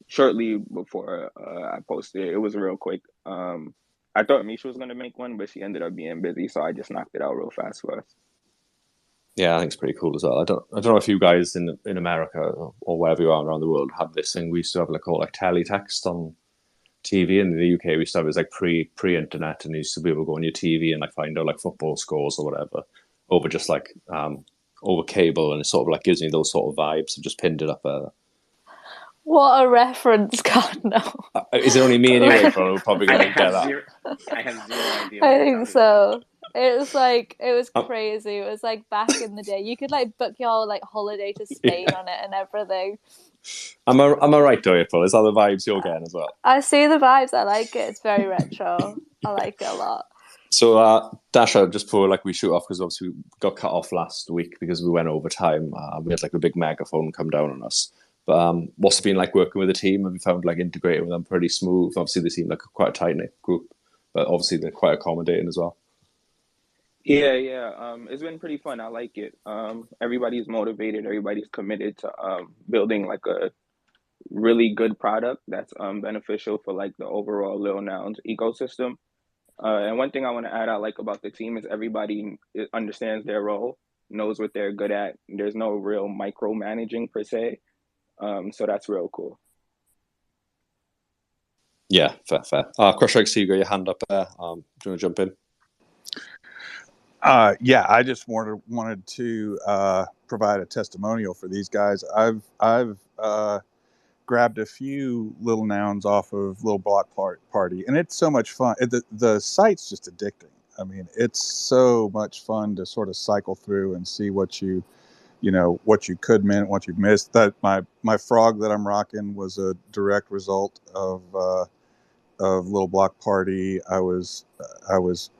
Shortly before I posted it. It was real quick. I thought Misha was gonna make one, but she ended up being busy, so I just knocked it out real fast for us. Yeah, I think it's pretty cool as well. I don't know if you guys in America or wherever you are around the world have this thing. We used to have like all like teletext on TV. In the UK we used to have it like pre-internet, and you used to be able to go on your TV and like find out like football scores or whatever over just like over cable, and it sort of like gives me those sort of vibes. So just pinned it up. What a reference, God, no. Is it only me and you, April, who are probably going to get that? I have zero idea. I think so. It was crazy. It was like back in the day. You could like book your like holiday to Spain on it and everything. Am I right though, April? Is that the vibes you're getting as well? I see the vibes. I like it. It's very retro. I like it a lot. So, Dasha, just before like we shoot off, because obviously we got cut off last week because we went over time. We had like a big megaphone come down on us. But what's it been like working with the team? Have you found like integrating with them pretty smooth? Obviously, they seem like quite a tight knit group, but obviously they're quite accommodating as well. Yeah. It's been pretty fun. I like it. Everybody's motivated. Everybody's committed to building like a really good product that's beneficial for like the overall Lil Nouns ecosystem. And one thing I want to add I like about the team is everybody understands their role, knows what they're good at. There's no real micromanaging per se. So that's real cool. Yeah, fair. Crusher, I see you got your hand up there. Do you want to jump in? Yeah, I just wanted to provide a testimonial for these guys. I've grabbed a few Little Nouns off of Little Block Party, and it's so much fun. The site's just addicting. I mean, it's so much fun to sort of cycle through and see what you could mint, what you've missed. That my frog that I'm rocking was a direct result of Little Block Party. I was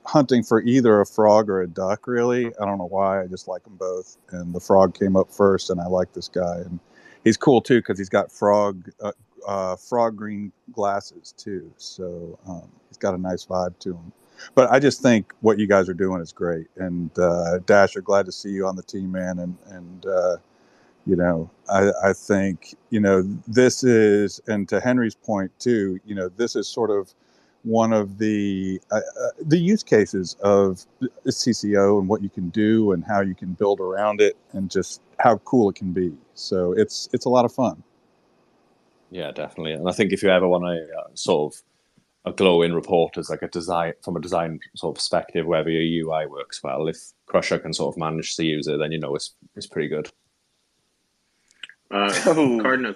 hunting for either a frog or a duck. Really, I don't know why. I just like them both, and the frog came up first, and I like this guy, and he's cool too because he's got frog green glasses too. So he's got a nice vibe to him. But I just think what you guys are doing is great, and Dasher, glad to see you on the team, man, and I think, this is, and to Henry's point too, this is sort of one of the use cases of CCO and what you can do and how you can build around it and just how cool it can be. So it's a lot of fun. Yeah, definitely. And I think if you ever want a sort of a glow-in report as like a design sort of perspective, whether your UI works well, if Crusher can sort of manage to use it, then it's pretty good. Cardinal.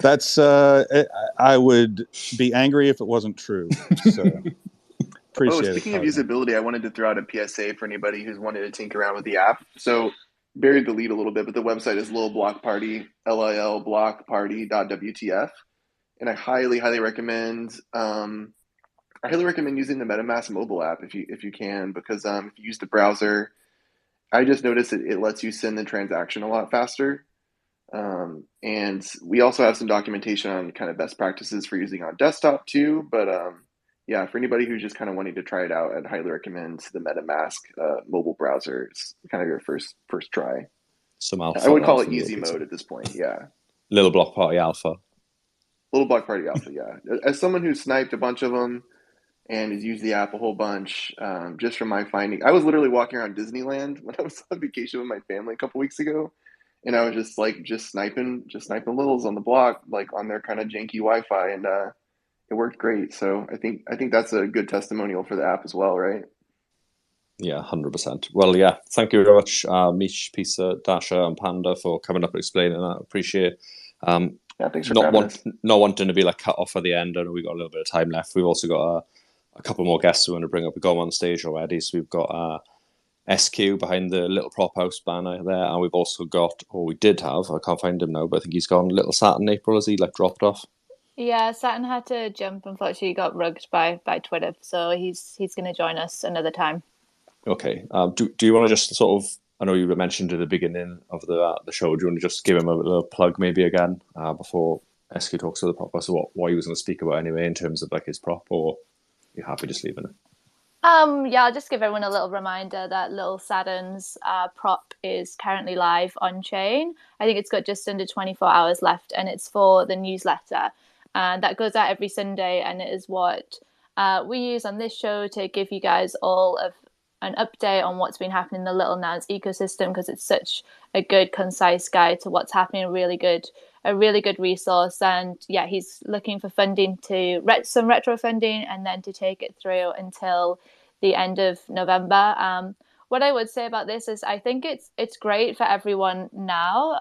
That's I would be angry if it wasn't true. So appreciate it. Speaking of usability, I wanted to throw out a PSA for anybody who's wanted to tinker around with the app. So buried the lead a little bit, but the website is Lil Block Party, LILBlockParty.wtf. And I highly recommend using the MetaMask mobile app if you can, because if you use the browser, I just noticed it lets you send the transaction a lot faster. And we also have some documentation on kind of best practices for using on desktop too. But yeah, for anybody who's just kind of wanting to try it out, I'd highly recommend the MetaMask mobile browser. It's kind of your first try. Some alpha. I would call it easy mode at this point. Yeah. Little Block Party alpha. Little Block Party alpha. Yeah. As someone who sniped a bunch of them and has used the app a whole bunch, just from my finding, I was literally walking around Disneyland when I was on vacation with my family a couple weeks ago. And I was just sniping littles on the block, like on their kind of janky Wi-Fi, and it worked great. So I think that's a good testimonial for the app as well, right? Yeah, 100%. Well, yeah, thank you very much, Mish, Pisa, Dasha, and Panda for coming up and explaining that. Appreciate it. Yeah, thanks for grabbing us. Not wanting to be like cut off at the end. I know we've got a little bit of time left. We've also got a couple more guests we want to bring up. We've got them on stage already. So we've got SQ behind the Little Prop House banner there. And we've also got, or we did have, I can't find him now, but I think he's gone. Little Saturn April, has he like dropped off? Yeah, Saturn had to jump. Unfortunately, he got rugged by Twitter, so he's going to join us another time. Okay. Do you want to just sort of? I know you mentioned at the beginning of the show. Do you want to just give him a little plug maybe again before SQ talks to the prop? So what he was going to speak about anyway in terms of like his prop, or you're happy just leaving it? Yeah, I'll just give everyone a little reminder that Little Saturn's prop is currently live on chain. I think it's got just under 24 hours left, and it's for the newsletter. And that goes out every Sunday, and it is what we use on this show to give you guys all of an update on what's been happening in the Little Nouns ecosystem, because it's such a good, concise guide to what's happening, a really good resource. And yeah, he's looking for funding to some retro funding, and then to take it through until the end of November. What I would say about this is I think it's great for everyone now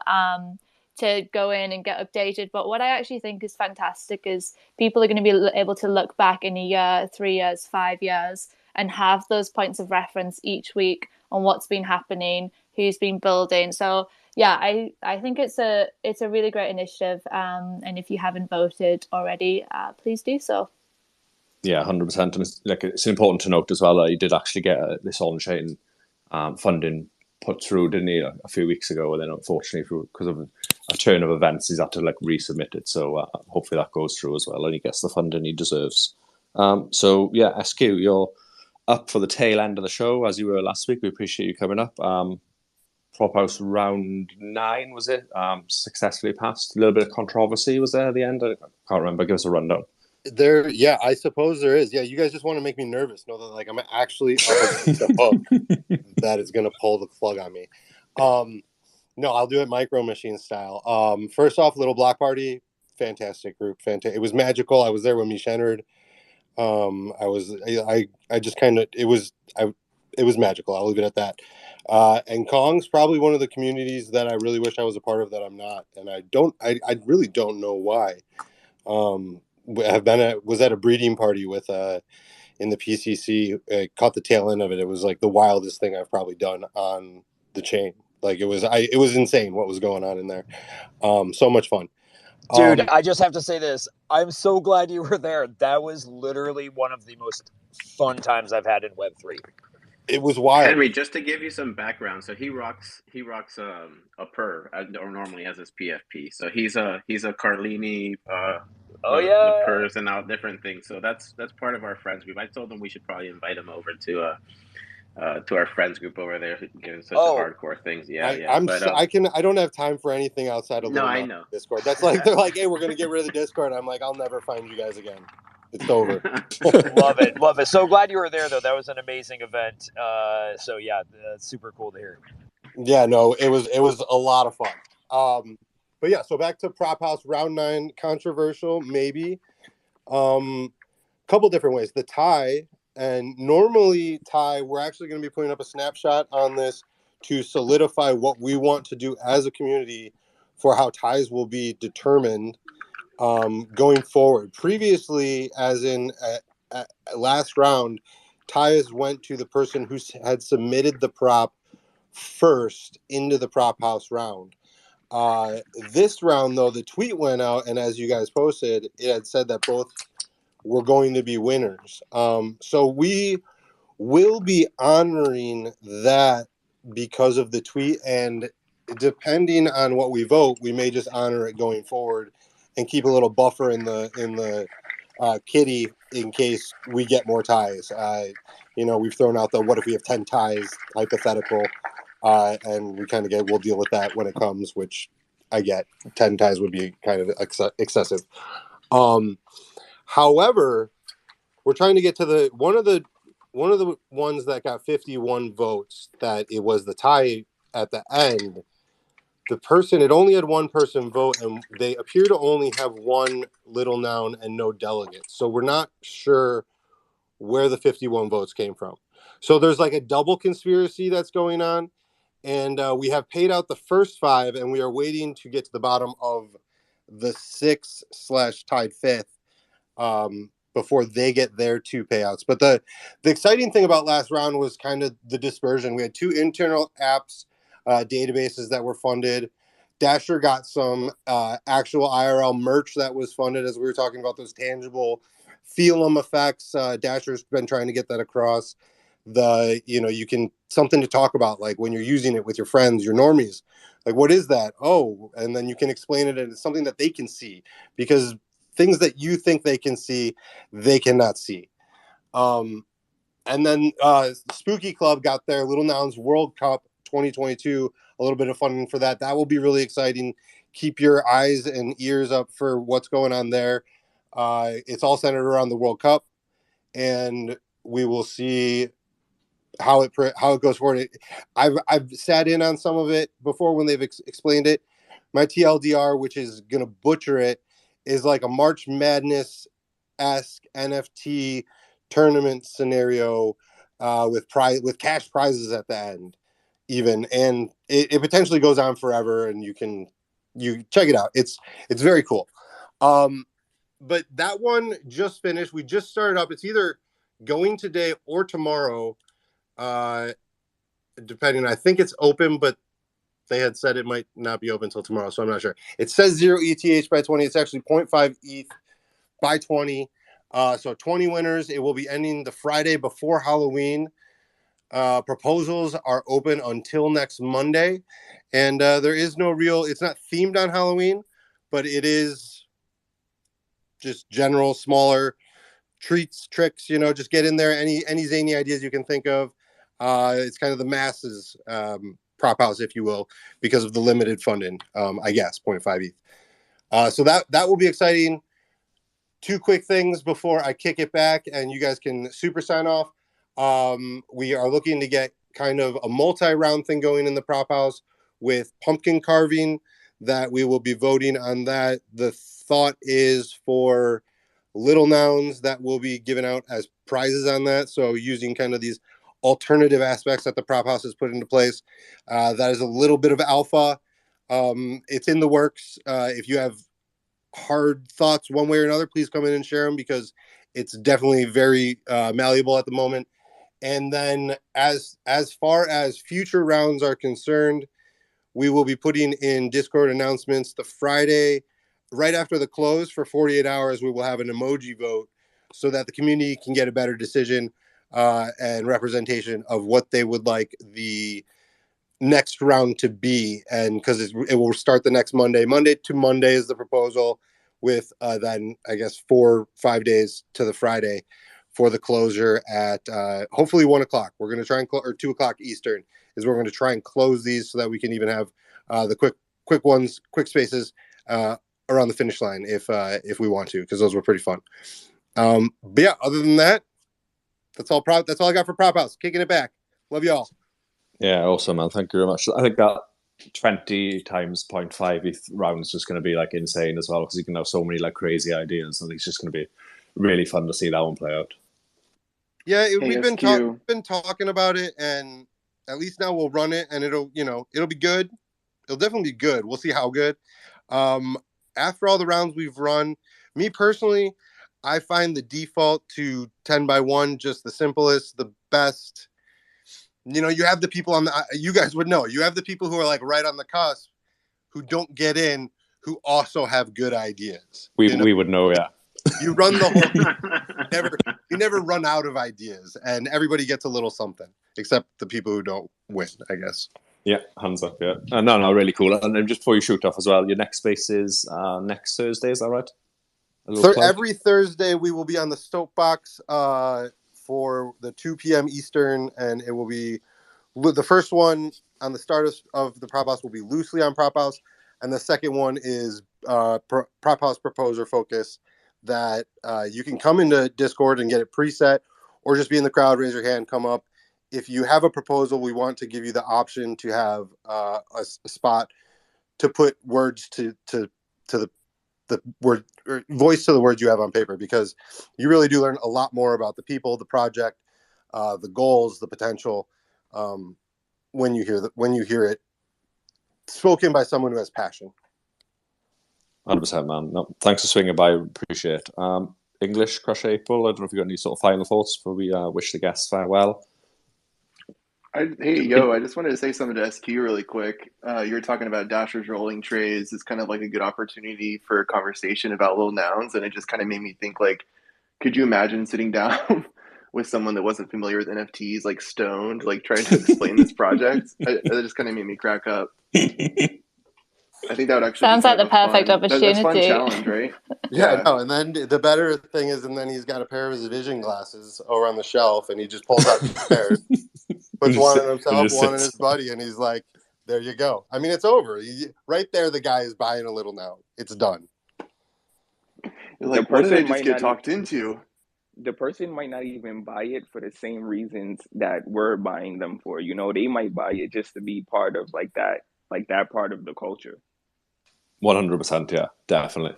to go in and get updated. But what I actually think is fantastic is people are going to be able to look back in a year, 3 years, 5 years, and have those points of reference each week on what's been happening, who's been building. So yeah, I think it's a really great initiative. And if you haven't voted already, please do so. Yeah, 100%. And it's important to note as well that he did actually get this on-chain funding put through, didn't he, a few weeks ago? And then unfortunately, because of a turn of events, he's had to like resubmit it. So hopefully that goes through as well, and he gets the funding he deserves. So yeah, SQ, you're up for the tail end of the show as you were last week. We appreciate you coming up. Prop House round 9, was it? Successfully passed. A little bit of controversy was there at the end. I can't remember. Give us a rundown. Yeah, I suppose there is. Yeah, you guys just want to make me nervous. Know that like I'm actually up against the hook that is going to pull the plug on me. No, I'll do it Micro Machine style. First off, Little Block Party, fantastic group. It was magical. I was there when Mish entered. I just kind of it was magical. I'll leave it at that. And Kong's probably one of the communities that I really wish I was a part of that I'm not, and I really don't know why. Was at a breeding party with in the PCC. Caught the tail end of it. It was like the wildest thing I've probably done on the chain. Like it was insane what was going on in there. So much fun. Dude, I just have to say this. I'm so glad you were there. That was literally one of the most fun times I've had in Web3. It was wild. Henry, just to give you some background, so he rocks a per or normally as his PFP. So he's a Carlini the purrs and all different things. So that's part of our friends group. I told them we should probably invite him over to our friends group over there, doing such hardcore things. I don't have time for anything outside of I know Discord. That's like they're like, hey, we're gonna get rid of the Discord. I'm like, I'll never find you guys again. It's over. Love it. So glad you were there though. That was an amazing event. So yeah, super cool to hear. Yeah, no, it was a lot of fun. But yeah, so back to Prop House round 9, controversial maybe. Couple different ways. The tie, and normally tie, we're actually going to be putting up a snapshot on this to solidify what we want to do as a community for how ties will be determined going forward. Previously, as in last round, ties went to the person who had submitted the prop first into the Prop House round. This round, though, the tweet went out, and as you guys posted, it had said that both were going to be winners. So we will be honoring that because of the tweet, and depending on what we vote, we may just honor it going forward and keep a little buffer in the kitty in case we get more ties. We've thrown out the what if we have 10 ties hypothetical. And we kind of we'll deal with that when it comes, which I get 10 ties would be kind of excessive. However, we're trying to get to one of the ones that got 51 votes, that it was the tie at the end. The person, it only had one person vote, and they appear to only have one Little Noun and no delegates. So we're not sure where the 51 votes came from. So there's like a double conspiracy that's going on. And we have paid out the first 5, and we are waiting to get to the bottom of the 6th/tied 5th before they get their 2 payouts. But the exciting thing about last round was kind of the dispersion. We had 2 internal apps databases that were funded. Dasher got some actual IRL merch that was funded, as we were talking about those tangible feel 'em effects. Dasher's been trying to get that across. You can something to talk about, like when you're using it with your friends, your normies, like what is that? Oh, and then you can explain it, and it's something that they can see, because things that you think they can see, they cannot see. And then Spooky Club got their Little Nouns World Cup 2022, a little bit of funding for that. That will be really exciting. Keep your eyes and ears up for what's going on there. It's all centered around the World Cup, and we will see how it goes forward. I've sat in on some of it before when they've explained it. My TLDR, which is gonna butcher it, is like a March Madness-esque NFT tournament scenario with cash prizes at the end, even, and it potentially goes on forever. And you check it out. It's very cool. But that one just finished. We just started up. It's either going today or tomorrow. Depending, I think it's open, but they had said it might not be open until tomorrow, so I'm not sure. It says 0 ETH by 20. It's actually 0.5 ETH by 20. So 20 winners. It will be ending the Friday before Halloween. Proposals are open until next Monday, and there is no real. It's not themed on Halloween, but it is just general, smaller treats, tricks. Just get in there. Any zany ideas you can think of. It's kind of the masses prop house, if you will, because of the limited funding. I guess 0.5 ETH. So that will be exciting. 2 quick things before I kick it back and you guys can super sign off. We are looking to get kind of a multi-round thing going in the prop house with pumpkin carving, that we will be voting on that. The thought is for Little Nouns that will be given out as prizes on that. So using kind of these alternative aspects that the prop house has put into place. That is a little bit of alpha. It's in the works. If you have hard thoughts one way or another, please come in and share them, because it's definitely very malleable at the moment. And then as far as future rounds are concerned, we will be putting in Discord announcements the Friday right after the close for 48 hours. We will have an emoji vote so that the community can get a better decision and representation of what they would like the next round to be. And because it will start the next Monday to Monday is the proposal, with then I guess 4-5 days to the Friday for the closure at hopefully 1:00. We're going to try and or 2:00 Eastern is we're going to try and close these so that we can even have the quick spaces around the finish line if we want to, because those were pretty fun. But yeah, other than that, that's all I got for Prop House. Kicking it back. Love y'all. Yeah, awesome, man. Thank you very much. I think that 20 times 0.5 ETH round is just going to be like insane as well, because you can have so many like crazy ideas. I think it's just going to be really fun to see that one play out. Yeah, Hey, we've been SQ. talking about it, and at least now we'll run it, and it'll be good. It'll definitely be good. We'll see how good. After all the rounds we've run, me personally, I find the default to 10 by 1 just the simplest, the best. You have the people you guys would know. You have the people who are like right on the cusp, who don't get in, who also have good ideas. We would know, yeah. You run the whole. You never run out of ideas, and everybody gets a little something, except the people who don't win, I guess. Yeah, hands up, yeah. No, really cool. And then just before you shoot off as well, your next space is next Thursday, is that right? Every Thursday we will be on the SoapBox for the 2 p.m. Eastern, and it will be the first one on the start of the Prop House will be loosely on Prop House, and the second one is Prop House Proposer Focus, that you can come into Discord and get it preset, or just be in the crowd, raise your hand, come up. If you have a proposal, we want to give you the option to have a spot to put words to the word, or voice to the words you have on paper, because you really do learn a lot more about the people, the project, the goals, the potential, when you hear it spoken by someone who has passion. 100%, man. No, thanks for swinging by. Appreciate it. English Crush April. I don't know if you got any sort of final thoughts before we wish the guests farewell. Hey, yo, I just wanted to say something to SQ really quick. You were talking about Dasher's rolling trays is kind of like a good opportunity for a conversation about Lil Nouns, and it just kind of made me think, like, could you imagine sitting down with someone that wasn't familiar with NFTs, like stoned, like trying to explain this project? It just kind of made me crack up. I think that would actually be Sounds like kind the of a perfect fun, that's fun opportunity. challenge, right? Yeah, no, and then the better thing is, and then he's got a pair of his vision glasses over on the shelf, and he just pulls out two pairs, puts one on himself, one on his buddy, and he's like, there you go. I mean, it's over. Right there, the guy is buying a little now. It's done. Like, what did I just get talked into? The person might not even buy it for the same reasons that we're buying them for. You know, they might buy it just to be part of like that part of the culture. 100%, yeah, definitely.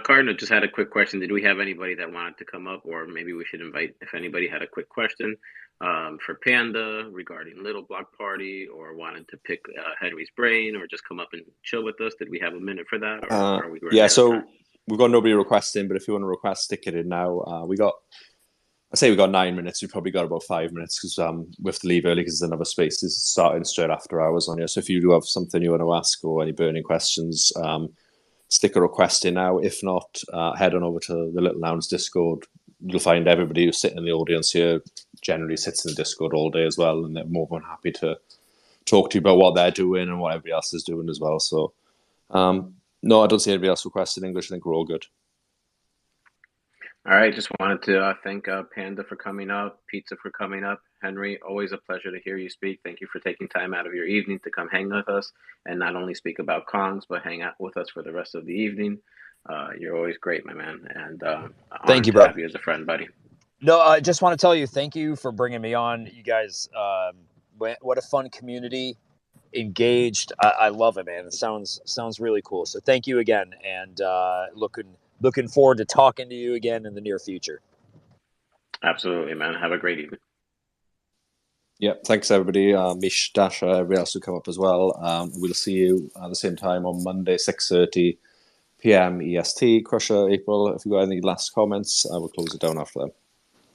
Cardinal just had a quick question. Did we have anybody that wanted to come up, or maybe we should invite if anybody had a quick question for Panda regarding Little Block Party, or wanted to pick Henry's brain, or just come up and chill with us? Did we have a minute for that? Or are we yeah, so we've got nobody requesting, but if you want to request, stick it in now. We got 9 minutes. We've probably got about 5 minutes because we have to leave early because there's another space is starting straight after hours on here. So if you do have something you want to ask or any burning questions, stick a request in now. If not, head on over to the Little Nouns Discord. You'll find everybody who's sitting in the audience here generally sits in the Discord all day as well, and they're more than happy to talk to you about what they're doing and what everybody else is doing as well. So, no, I don't see anybody else requesting English. I think we're all good. All right, just wanted to thank Panda for coming up, Pizza for coming up. Henry, always a pleasure to hear you speak. Thank you for taking time out of your evening to come hang with us and not only speak about Kongs, but hang out with us for the rest of the evening. You're always great, my man, and thank you, bro. Have you as a friend, buddy. No, I just want to tell you, thank you for bringing me on. You guys, what a fun community, engaged. I love it, man. It sounds really cool. So thank you again, and looking forward to talking to you again in the near future. Absolutely, man. Have a great evening. Yeah, thanks everybody. Mish, Dasha, everybody else who come up as well. We'll see you at the same time on Monday, 6:30 p.m. EST. Crusher, April, if you've got any last comments, I will close it down after them.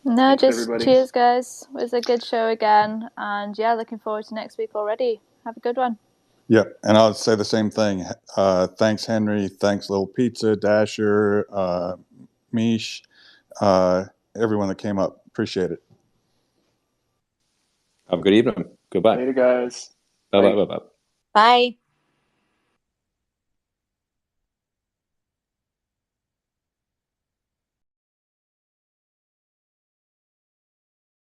No, Thanks, just everybody. Cheers, guys. It was a good show again. And yeah, looking forward to next week already. Have a good one. Yeah, and I'll say the same thing. Thanks, Henry. Thanks, Little Pizza, Dasher, Mish, everyone that came up. Appreciate it. Have a good evening. Goodbye. Later, guys. Bye. Bye.